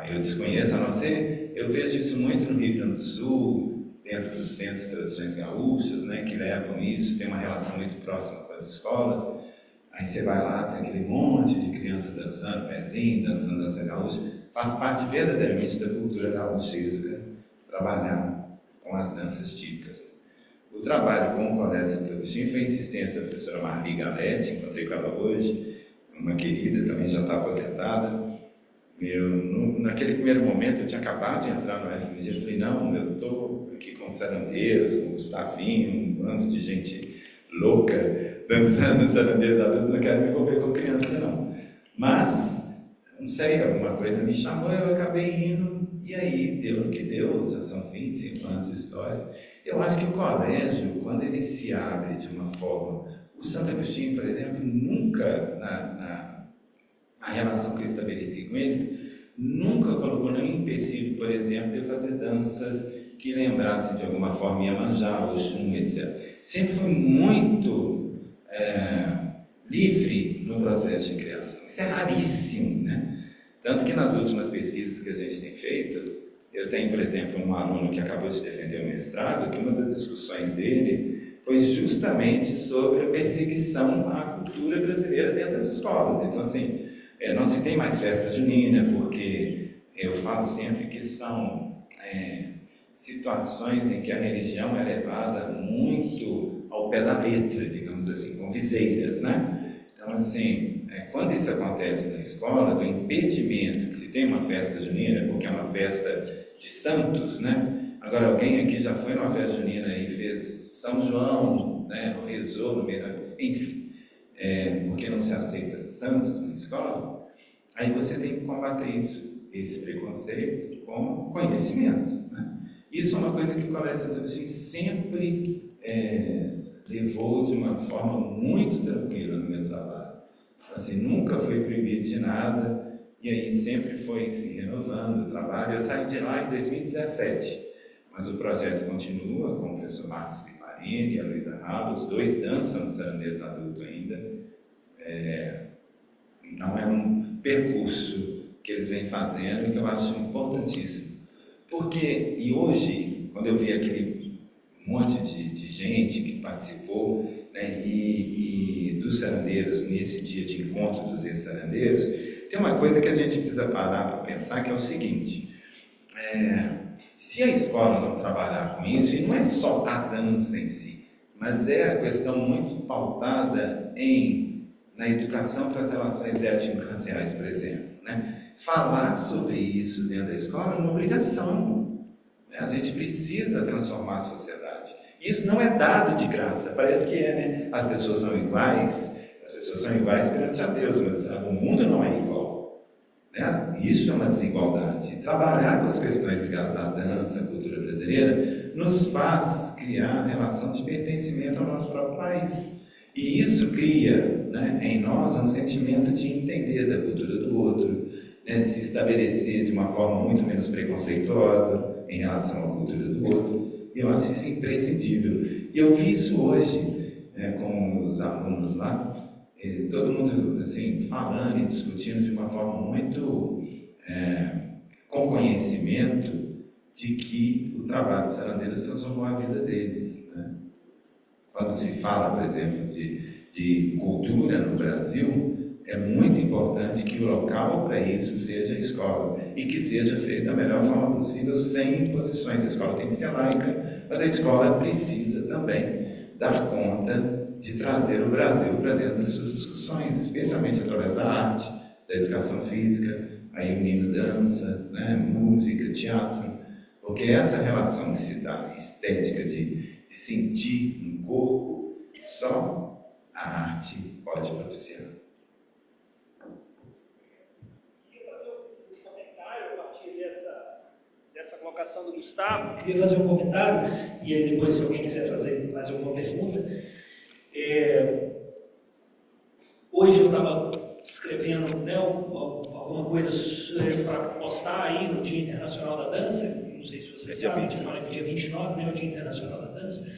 B: eu desconheço, a não ser, eu vejo isso muito no Rio Grande do Sul, dentro dos centros de tradições gaúchas, né, que levam isso, tem uma relação muito próxima com as escolas. Aí você vai lá, tem aquele monte de criança dançando, pezinho, dançando dança gaúcha. Faz parte verdadeiramente da cultura gaúchesca trabalhar com as danças típicas. O trabalho com o Colégio Santo Agostinho foi insistência da professora Marli Galete, encontrei com ela hoje, uma querida, também já está aposentada. Naquele primeiro momento, eu tinha acabado de entrar no FMG, eu falei, não, eu estou aqui com Sarandeiros, com o Gustavinho, um bando de gente louca, dançando Sarandeiros adultos, não quero me envolver com criança, não. Mas, não sei, alguma coisa me chamou, eu acabei indo, e aí deu o que deu, já são 25 anos de história. Eu acho que o colégio, quando ele se abre de uma forma... O Santo Agostinho, por exemplo, nunca, na relação que eu estabeleci com eles, nunca colocou nenhum empecilho, por exemplo, de fazer danças que lembrassem de alguma forma Iemanjá, Oxum, etc. Sempre foi muito livre no processo de criação. Isso é raríssimo, né? Tanto que nas últimas pesquisas que a gente tem feito, eu tenho, por exemplo, um aluno que acabou de defender o mestrado, que uma das discussões dele foi justamente sobre a perseguição à cultura brasileira dentro das escolas. Então, assim, não se tem mais festa junina, porque eu falo sempre que são situações em que a religião é levada muito ao pé da letra, digamos assim, com viseiras, né? Então, assim, quando isso acontece na escola, do impedimento que se tem uma festa junina, porque é uma festa de santos, né? Agora, alguém aqui já foi numa festa junina e fez São João, né? Rezou no meio da... Enfim, porque não se aceita santos na escola, aí você tem que combater isso, esse preconceito com conhecimento, né? Isso é uma coisa que o Colégio Santo Agostinho sempre levou de uma forma muito tranquila no meu trabalho. Assim, nunca foi proibido de nada, e aí sempre foi se renovando o trabalho. Eu saí de lá em 2017, mas o projeto continua com o professor Marcos Liparini e a Luísa Rabo, os dois dançam no Sarandeiros adulto ainda. Então é um percurso que eles vêm fazendo e que eu acho importantíssimo. Porque, e hoje, quando eu vi aquele monte de gente que participou, né, e dos sarandeiros, nesse dia de encontro dos ex-sarandeiros, tem uma coisa que a gente precisa parar para pensar, que é o seguinte: se a escola não trabalhar com isso, e não é só a dança em si, mas é a questão muito pautada na educação para as relações étnico-raciais, por exemplo, né? Falar sobre isso dentro da escola é uma obrigação, né? A gente precisa transformar a sociedade. Isso não é dado de graça, parece que né? As pessoas são iguais, As pessoas são iguais perante a Deus, mas o mundo não é igual, né? Isso é uma desigualdade. Trabalhar com as questões ligadas à dança, à cultura brasileira, nos faz criar a relação de pertencimento ao nosso próprio país. E isso cria, né, em nós um sentimento de entender da cultura do outro, né, de se estabelecer de uma forma muito menos preconceituosa em relação à cultura do outro. E eu acho isso imprescindível. E eu vi isso hoje, com os alunos lá, todo mundo assim, falando e discutindo de uma forma muito com conhecimento de que o trabalho dos cirandeiros transformou a vida deles, né? Quando se fala, por exemplo, de cultura no Brasil, é muito importante que o local para isso seja a escola e que seja feito da melhor forma possível, sem imposições. A escola tem que ser laica, mas a escola precisa também dar conta de trazer o Brasil para dentro das suas discussões, especialmente através da arte, da educação física, aí unindo dança, né, música, teatro, porque essa relação que se dá, estética de sentir no corpo, só a arte pode propiciar.
A: Queria fazer um comentário a partir dessa colocação do Gustavo. Queria fazer um comentário, e aí depois, se alguém quiser fazer mais alguma pergunta. Hoje eu estava escrevendo, né, alguma coisa para postar aí no Dia Internacional da Dança. Não sei se vocês sabem, semana que dia 29, né, o Dia Internacional da Dança.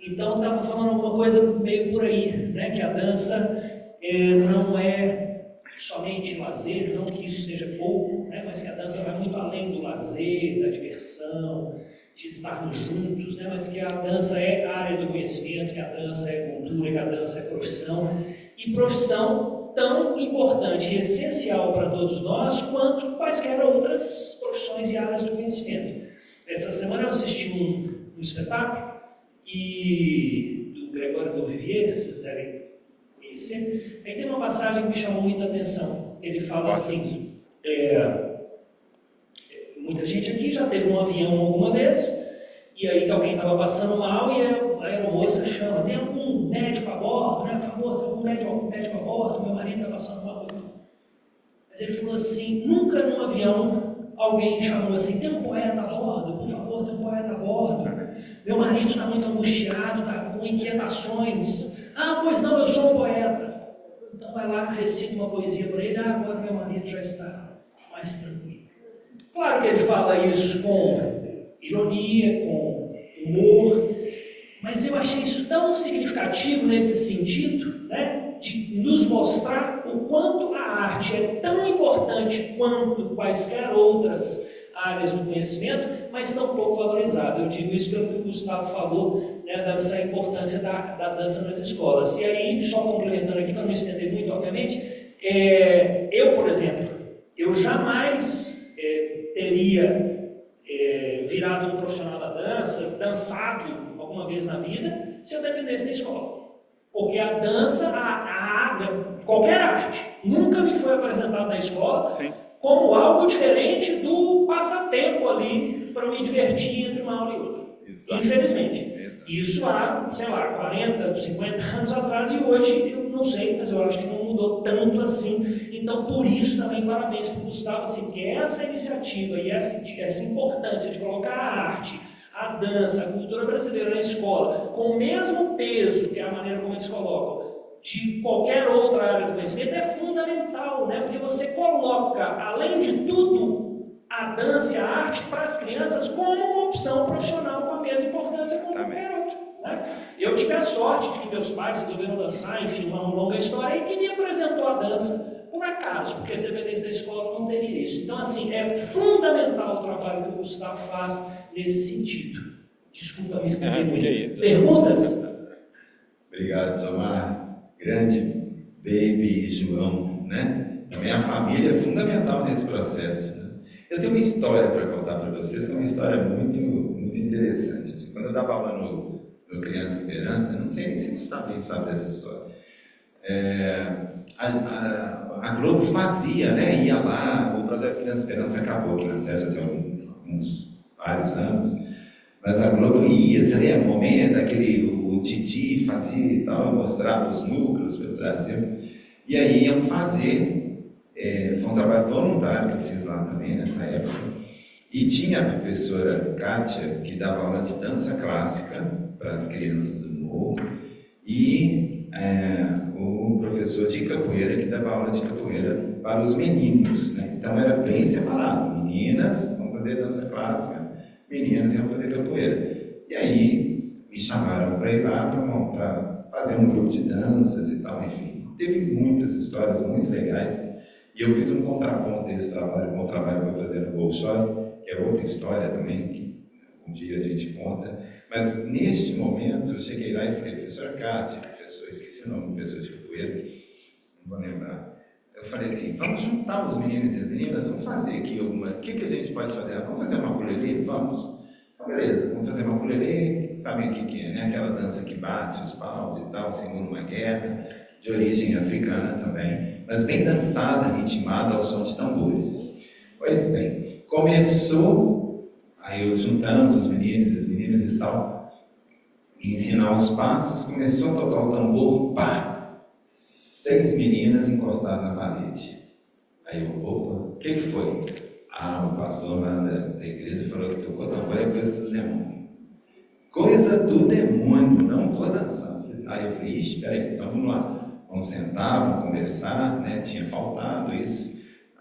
A: Então, estava falando alguma coisa meio por aí, né, que a dança não é somente lazer, não que isso seja pouco, né, mas que a dança vai muito além do lazer, da diversão, de estarmos juntos, né, mas que a dança é área do conhecimento, que a dança é cultura, que a dança é profissão, e profissão tão importante e essencial para todos nós quanto quaisquer outras profissões e áreas do conhecimento. Essa semana eu assisti um espetáculo do Gregório do Vivier, vocês devem conhecer. Aí tem uma passagem que me chamou muita atenção. Ele fala assim, muita gente aqui já teve um avião alguma vez, e aí que alguém estava passando mal e a aeromoça chama, tem algum médico a bordo, né? Por favor, tem algum médico a bordo, meu marido está passando mal. Mas ele falou assim, nunca num avião alguém chamou assim, tem um poeta a bordo, por favor, tem um poeta a bordo. Meu marido está muito angustiado, está com inquietações. Ah, pois não, eu sou um poeta. Então vai lá, recita uma poesia para ele, agora meu marido já está mais tranquilo. Claro que ele fala isso com ironia, com humor, mas eu achei isso tão significativo nesse sentido, né, de nos mostrar o quanto a arte é tão importante quanto quaisquer outras áreas do conhecimento, mas tão pouco valorizada. Eu digo isso pelo que o Gustavo falou, né, dessa importância da dança nas escolas. E aí, só complementando aqui, para não estender muito, obviamente, eu, por exemplo, eu jamais teria virado um profissional da dança, dançado alguma vez na vida, se eu dependesse da escola. Porque a dança, qualquer arte, nunca me foi apresentada na escola. Sim. Como algo diferente do passatempo ali para eu me divertir entre uma aula e outra. Exato. Infelizmente. Exato. Isso há, sei lá, 40, 50 anos atrás, e hoje eu não sei, mas eu acho que não mudou tanto assim. Então, por isso também, parabéns para o Gustavo, assim, que essa iniciativa e essa importância de colocar a arte, a dança, a cultura brasileira na escola, com o mesmo peso, que é a maneira como eles colocam, de qualquer outra área do conhecimento, é fundamental, né? Porque você coloca, além de tudo, a dança e a arte para as crianças como uma opção profissional com a mesma importância como qualquer outra, né? Eu tive a sorte de que meus pais resolveram dançar, enfim, uma longa história, e que me apresentou a dança por acaso, porque se dependesse da escola não teria isso. Então, assim, é fundamental o trabalho que o Gustavo faz nesse sentido. Desculpa me estender muito. Perguntas?
B: Obrigado, Zomar. Grande baby João, né? A minha família é fundamental nesse processo, né? Eu tenho uma história para contar para vocês, que é uma história muito, muito interessante. Assim, quando eu dava aula no Criança Esperança, não sei nem se o Gustavo sabe dessa história. A Globo fazia, né? Ia lá, o projeto Criança Esperança acabou aqui na Sérgio até vários anos, Mas a Globo ia, você lembra, um momento, o Titi fazia e tal, mostrava os núcleos pelo Brasil, e aí iam fazer, foi um trabalho voluntário que eu fiz lá também nessa época, e tinha a professora Kátia, que dava aula de dança clássica para as crianças do morro, e o professor de capoeira, que dava aula de capoeira para os meninos, né? Então era bem separado, meninas vão fazer dança clássica, meninos iam fazer capoeira. E aí me chamaram para ir lá para fazer um grupo de danças e tal, enfim. Teve muitas histórias muito legais, e eu fiz um contraponto desse trabalho com o trabalho que eu vou fazer no Bolshoi, que é outra história também, que um dia a gente conta. Mas neste momento eu cheguei lá e falei, professora Kátia, esqueci o nome, professor de capoeira, não vou lembrar. Eu falei assim, vamos juntar os meninos e as meninas, vamos fazer aqui alguma... O que a gente pode fazer? Vamos fazer uma ukulele? Vamos. Então, beleza, vamos fazer uma ukulele. Sabem o que é, né? Aquela dança que bate os paus e tal, segundo uma guerra, de origem africana também, mas bem dançada, ritmada ao som de tambores. Pois bem, começou, aí eu juntamos os meninos e as meninas e tal, e ensinar os passos, começou a tocar o tambor, pá! 6 meninas encostadas na parede. Aí eu, opa, o que foi? O pastor lá da igreja falou que tocou tambor é coisa do demônio. Coisa do demônio, não vou dançar. Aí eu falei, ixi, peraí, então vamos lá. Vamos sentar, vamos conversar, né? Tinha faltado isso,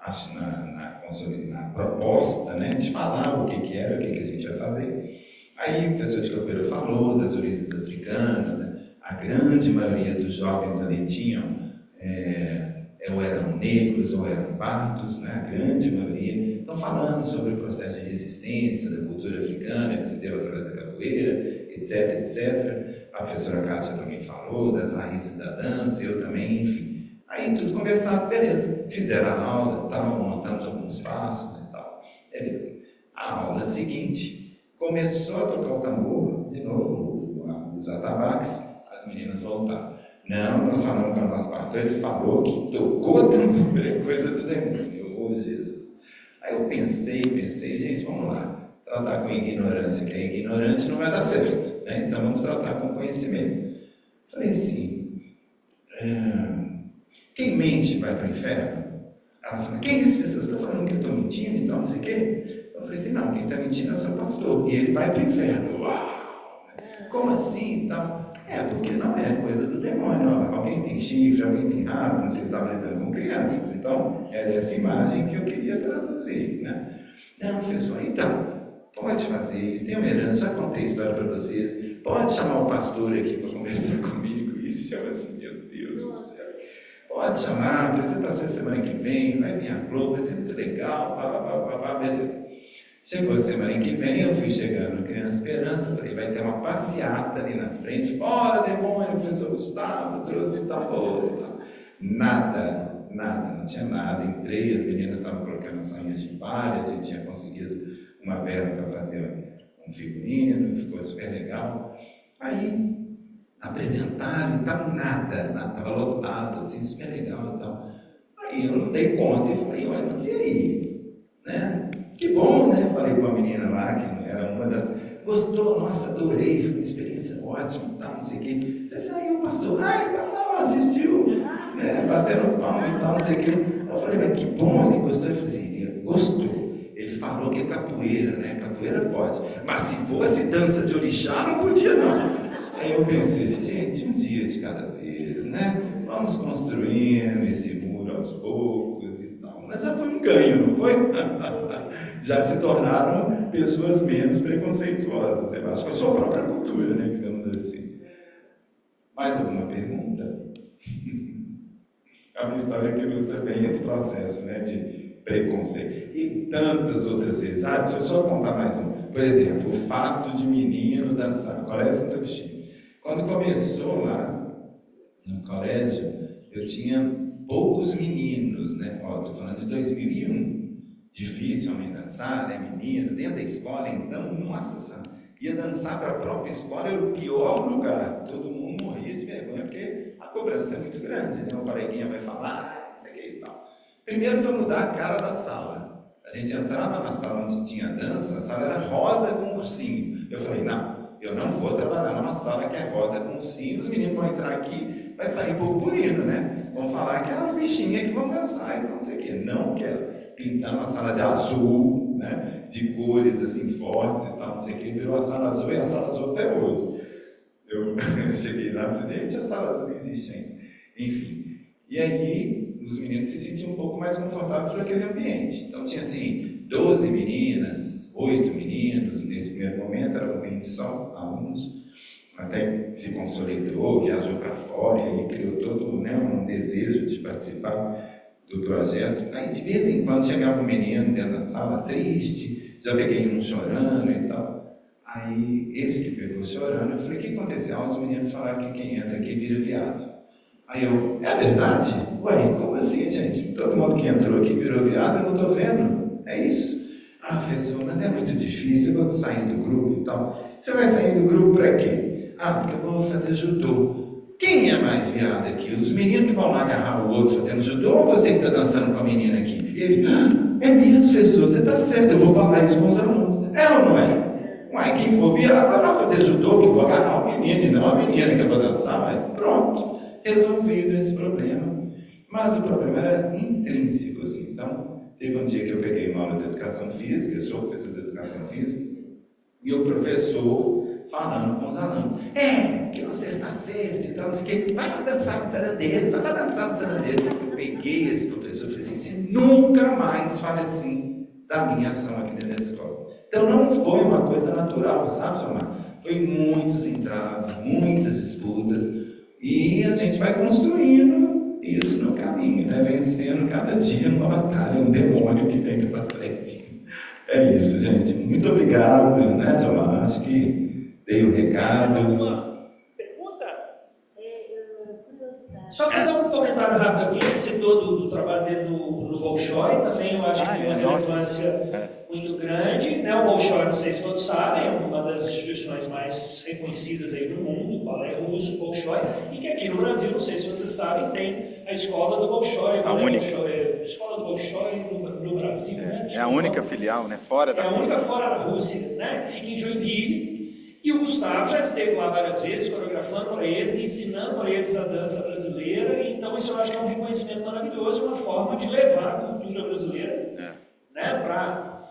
B: acho, na proposta, né? De falar o que era, o que a gente ia fazer. Aí o professor de capoeira falou das origens africanas, né? A grande maioria dos jovens ali tinham ou eram negros ou eram pardos, né? A grande maioria. Estão falando sobre o processo de resistência da cultura africana, que se deu através da capoeira, etc, etc. A professora Kátia também falou das raízes da dança, eu também, enfim. Aí tudo conversado, beleza. Fizeram a aula, estavam montando alguns passos e tal. Beleza. A aula seguinte, começou a tocar o tambor, de novo, os atabaques, as meninas voltaram. Não, nós falamos com a nossa pastora, ele falou que tocou o tambor, é coisa do demônio. Oh, Jesus. Aí eu pensei, gente, vamos lá, tratar com ignorância, que é ignorante não vai dar certo, né? Então vamos tratar com conhecimento. Falei assim, quem mente vai para o inferno? Ela falou, quem é esse pessoa? Você está falando que eu estou mentindo e tal, não sei o quê? Eu falei assim, não, quem está mentindo é o seu pastor, e ele vai para o inferno. Uau! Como assim? Então, porque não é coisa do demônio. Alguém tem chifre, alguém tem rabo, não sei, eu estava lidando com crianças, então era essa imagem que eu queria traduzir, né? Não, professor, então, pode fazer isso, tem uma herança, já contei a história para vocês, pode chamar o pastor aqui para conversar comigo, isso chama assim, meu Deus do céu. Pode chamar, apresentação semana que vem, vai vir a Globo, vai ser muito legal, beleza. Chegou a semana que vem, eu fui chegando no Criança Esperança, falei, vai ter uma passeata ali na frente, fora demônio, o professor Gustavo trouxe tambor e tal. Nada, não tinha nada. Entrei, as meninas estavam colocando sainhas de palha, a gente tinha conseguido uma verba para fazer um figurino, ficou super legal. Aí apresentaram e tal, nada, estava lotado, assim, super legal e tal. Aí eu não dei conta e falei, olha, mas e aí? Né? Que bom, né? Falei com a menina lá, que era uma das... Gostou? Nossa, adorei, foi uma experiência ótima, tal, não sei o quê. Disse, aí o pastor, ele tá lá, assistiu, né? Batendo palma e tal, não sei o quê. Eu falei, mas que bom, ele gostou. Eu falei assim, ele gostou. Ele falou que é capoeira, né? Capoeira pode. Mas se fosse dança de orixá, não podia, não. Aí eu pensei assim, gente, um dia de cada vez, né? Vamos construindo esse muro aos poucos e tal. Mas já foi um ganho, não foi? Já se tornaram pessoas menos preconceituosas, eu acho, com a sua própria cultura, né, digamos assim. Mais alguma pergunta? É uma história que ilustra bem esse processo, né, de preconceito. E tantas outras vezes. Deixa eu só contar mais um. Por exemplo, o fato de menino dançar. Colégio Santo Agostinho. Quando começou lá no colégio, eu tinha poucos meninos, né? Estou falando de 2001. Difícil homem dançar, né? Menino, dentro da escola, então, nossa, ia dançar para a própria escola, era o pior lugar. Todo mundo morria de vergonha, porque a cobrança é muito grande, né? O coleguinha vai falar, isso aqui e tal. Primeiro foi mudar a cara da sala. A gente entrava na sala onde tinha dança, a sala era rosa com ursinho. Eu falei, não, eu não vou trabalhar numa sala que é rosa com ursinho, os meninos vão entrar aqui, vai sair purpurino, né? Vão falar que é as bichinhas que vão dançar, então não sei o quê. Não quero pintar uma sala de azul, né? De cores assim fortes e tal, não sei o quê. Virou a sala azul e a sala azul até hoje. Eu cheguei lá e falei, gente, a sala azul existe ainda. Enfim, e aí os meninos se sentiam um pouco mais confortáveis por aquele ambiente. Então tinha assim, 12 meninas, 8 meninos, nesse primeiro momento eram 20 só alunos, até se consolidou, viajou para fora, e aí criou todo, né, um desejo de participar do projeto. Aí de vez em quando chegava um menino dentro da sala, triste, já peguei um chorando e tal. Aí esse que pegou chorando, eu falei, o que aconteceu? Os meninos falaram que quem entra aqui vira viado. Aí eu, é verdade? Ué, como assim, gente? Todo mundo que entrou aqui virou viado, eu não estou vendo. É isso? Ah, professor, mas é muito difícil, eu vou sair do grupo e tal. Você vai sair do grupo para quê? Ah, porque eu vou fazer judô. Quem é mais viado aqui? Os meninos que vão lá agarrar o outro fazendo judô ou você que está dançando com a menina aqui? Ele, é mesmo, professor, você está certo, eu vou falar isso com os alunos. É ou não é? Ué, quem for viado vai lá fazer judô, que eu vou agarrar o menino e não a menina que eu vou dançar, mas pronto, resolvido esse problema. Mas o problema era intrínseco, assim. Então, teve um dia que eu peguei uma aula de educação física, eu sou professor de educação física, e o professor falando com os alunos, que você está sexta e tal, não sei o quê, vai lá dançar no sarandeiro, vai lá dançar no sarandeiro. Eu peguei esse professor e falei assim, você nunca mais fale assim da minha ação aqui dentro da escola. Então não foi uma coisa natural, sabe, Somar? Foi muitos entraves, muitas disputas, e a gente vai construindo isso no caminho, né? Vencendo cada dia uma batalha, um demônio que vem pela frente. É isso, gente. Muito obrigado, né, Somar? Acho que dei o recado.
A: Mais alguma pergunta?
D: Curiosidade.
A: Só fazer um comentário rápido aqui. Ele citou do trabalho dele no Bolshoi, também eu acho que tem uma relevância muito grande. Né? O Bolshoi, não sei se todos sabem, é uma das instituições mais reconhecidas aí no mundo, o balé russo, o Bolshoi, e que aqui no Brasil, não sei se vocês sabem, tem a escola do Bolshoi.
B: A única.
A: A escola do Bolshoi no Brasil, né?
B: É a única filial, né? Fora da
A: Rússia. É a única fora da Rússia, né? Fica em Joinville. E o Gustavo já esteve lá várias vezes, coreografando para eles, ensinando para eles a dança brasileira. Então, isso eu acho que é um reconhecimento maravilhoso, uma forma de levar a cultura brasileira né, para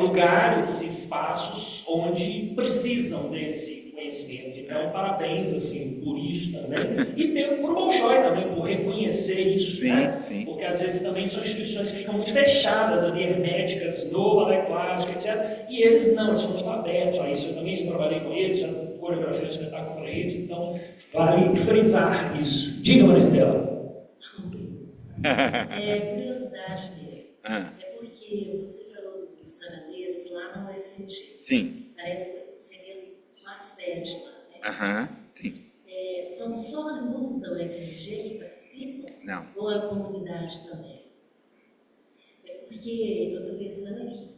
A: lugares e espaços onde precisam desse conhecimento. Então, parabéns assim, por isso também. E por Bolshoi também, por reconhecer isso.
B: Sim,
A: né?
B: sim.
A: Porque às vezes também são instituições que ficam muito fechadas, ali, herméticas, no balé clássico, etc. E eles não, eles são muito abertos a isso. Eu também já trabalhei com eles, já coreografei um espetáculo para eles, então vale frisar isso. Diga, Maristela.
D: Curiosidade mesmo. É porque você falou dos sarandeiros lá no UFMG.
B: Sim.
D: Parece que seria uma sede lá, né?
B: Sim.
D: São só alunos da UFMG que participam?
B: Não.
D: Ou a comunidade também? Porque eu estou pensando aqui,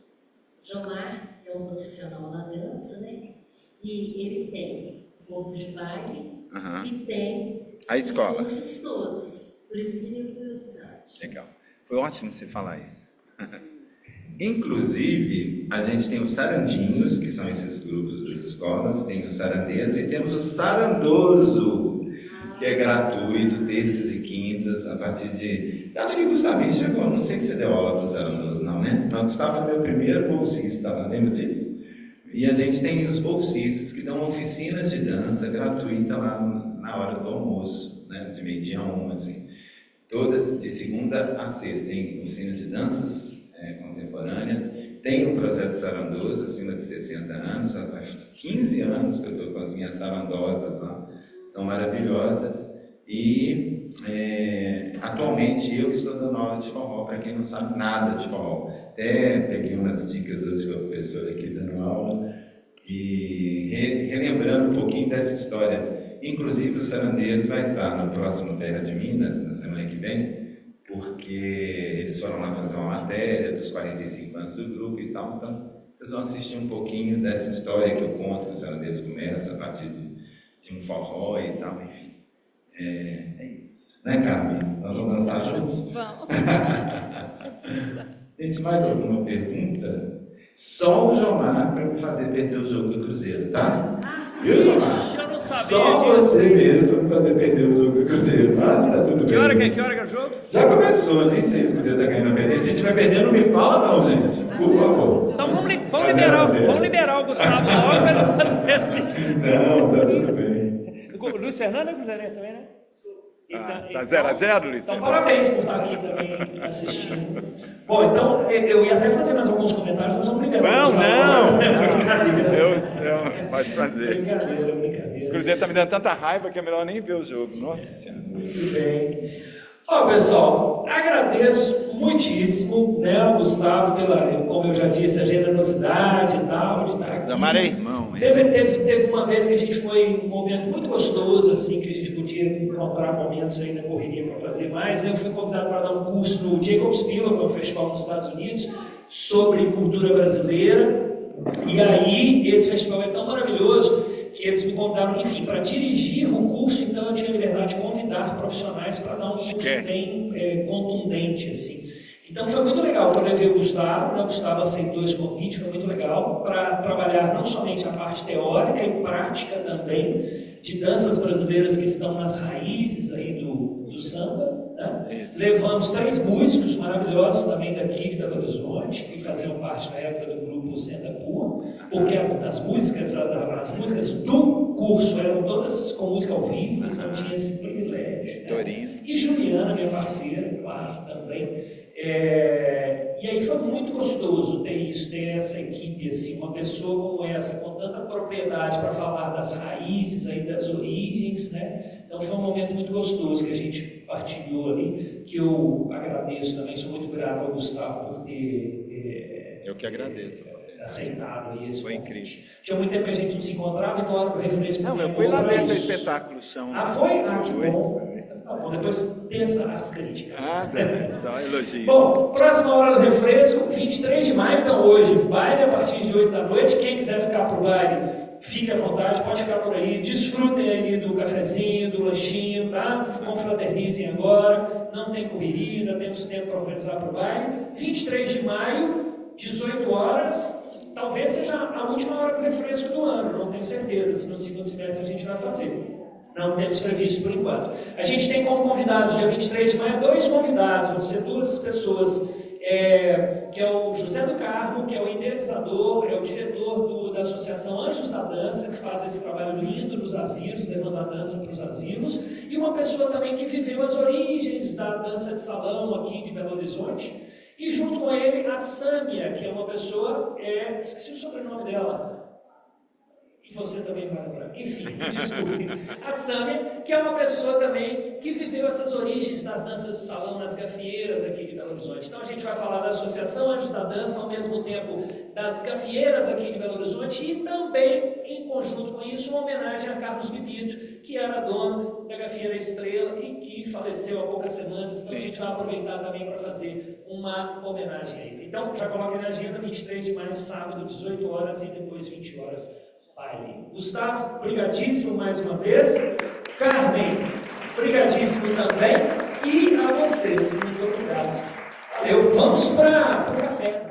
D: Jomar é um profissional na dança, né? E ele tem um pouco de baile e tem
B: a escola.
D: os cursos todos. Por isso que tenho curiosidade.
B: Legal. Foi ótimo você falar isso. Inclusive, a gente tem os sarandinhos, que são esses grupos das escolas, tem os sarandeiros e temos o sarandoso, que é gratuito, terças e quintas, a partir de... Acho que o Gustavinho chegou, não sei se você deu aula para o sarandoso não, né? Mas o Gustavo foi meu primeiro bolsista lá, lembra disso? E a gente tem os bolsistas que dão oficinas de dança gratuita lá na hora do almoço, né? De meio-dia a 1, assim. Todas de segunda a sexta, tem oficinas de danças contemporâneas, tem o projeto Sarandoso, acima de 60 anos, já faz 15 anos que eu estou com as minhas sarandosas lá, são maravilhosas, e atualmente eu estou dando aula de forró, para quem não sabe nada de forró. Até peguei umas dicas hoje com a professora aqui dando aula, e relembrando um pouquinho dessa história. Inclusive, os sarandeiros vai estar no próximo Terra de Minas, na semana que vem, porque eles foram lá fazer uma matéria dos 45 anos do grupo e tal. Então, vocês vão assistir um pouquinho dessa história que eu conto, que os sarandeiros começam a partir de um forró e tal, enfim. É isso. Né, Carmen? Nós vamos dançar juntos?
E: Vamos.
B: Gente, mais alguma pergunta? Só o Jomar vai me fazer perder o jogo do Cruzeiro, tá? Viu, Jomar?
A: Eu não sabia
B: Só
A: disso.
B: você mesmo vai me fazer perder o jogo do Cruzeiro. Mas tá tudo bem.
A: Que hora que é o jogo?
B: Já começou, nem sei se o Cruzeiro tá ganhando ou perdendo. Se estiver perdendo, não me fala não, gente. Por favor.
A: Então vamos
B: Tá 0 a 0.
A: liberar o Gustavo logo para ele decidir.
B: Não, tá tudo bem.
A: O Luiz Fernando é cruzeirense também, né?
B: Tá 0 a 0, Luiz?
A: Então, parabéns por estar aqui também assistindo. Bom, então, eu ia até fazer mais alguns comentários, mas vamos liberar.
B: Não.
A: Brincadeira.
B: Pode fazer.
A: Brincadeira.
B: O Cruzeiro tá me dando tanta raiva que é melhor nem ver o jogo. Nossa Senhora.
A: Muito bem. Ó, pessoal, agradeço muitíssimo, né, ao Gustavo, como eu já disse, a generosidade e tal, de estar aqui.
B: Damar é irmão, hein?
A: Teve uma vez que a gente foi um momento muito gostoso, assim, que a gente podia encontrar momentos aí na correria para fazer mais. Eu fui convidado para dar um curso no Jacobs Pillow, que é um festival nos Estados Unidos, sobre cultura brasileira. E aí, esse festival é tão maravilhoso que eles me contaram, enfim, para dirigir o curso, então eu tinha a liberdade de convidar profissionais para dar um curso bem contundente, assim. Então foi muito legal que eu levei o Gustavo, né? O Gustavo aceitou esse convite, foi muito legal, para trabalhar não somente a parte teórica e prática também, de danças brasileiras que estão nas raízes aí do samba, né? Levamos 3 músicos maravilhosos também daqui de Belo Horizonte, que faziam parte na época do grupo Senta Pua, porque as músicas do curso eram todas com música ao vivo, então tinha esse privilégio. Né? E Juliana, minha parceira, claro, também. E aí foi muito gostoso ter essa equipe, assim, uma pessoa como essa, com tanta propriedade para falar das raízes, aí, das origens, né? Então foi um momento muito gostoso que a gente partilhou ali, que eu agradeço também, sou muito grato ao Gustavo por ter
B: eu que agradeço.
A: Aceitado aí esse
B: Foi
A: convite.
B: incrível.
A: Tinha muito tempo que a gente não se encontrava, então a hora do refresco.
B: Não, eu fui lá ver esse espetáculo chão.
A: Ah, foi? Ah, que bom. Tá bom, depois pensa as críticas.
B: Só elogios.
A: Bom, próxima hora do refresco, 23 de maio, então hoje, baile a partir de 8 da noite. Quem quiser ficar pro baile, fique à vontade, pode ficar por aí. Desfrutem ali do cafezinho, do lanchinho, tá? Confraternizem agora, não tem correria, ainda temos tempo para organizar pro baile. 23 de maio, 18 horas. Talvez seja a última hora do refresco do ano, não tenho certeza, se no segundo semestre a gente vai fazer. Não temos previsto por enquanto. A gente tem como convidados, dia 23 de maio, 2 convidados, vão ser 2 pessoas, que é o José do Carmo, que é o idealizador, é o diretor da Associação Anjos da Dança, que faz esse trabalho lindo nos asilos, levando a dança para os asilos, e uma pessoa também que viveu as origens da dança de salão aqui de Belo Horizonte. E junto com ele, a Sâmia, que é uma pessoa, esqueci o sobrenome dela, e você também vai lembrar, enfim, desculpe. A Sâmia, que é uma pessoa também que viveu essas origens das danças de salão, nas gafieiras aqui de Belo Horizonte. Então a gente vai falar da Associação Anjos da Dança, ao mesmo tempo das gafieiras aqui de Belo Horizonte, e também, em conjunto com isso, uma homenagem a Carlos Bibito, que era dono da Gafieira Estrela e que faleceu há poucas semanas. Então a gente vai aproveitar também para fazer uma homenagem a ele. Então já coloque na agenda, 23 de maio, sábado, 18 horas e depois 20 horas, baile. Gustavo, brigadíssimo mais uma vez. Carmen, brigadíssimo também. E a vocês, muito obrigado. Valeu, vamos para o café.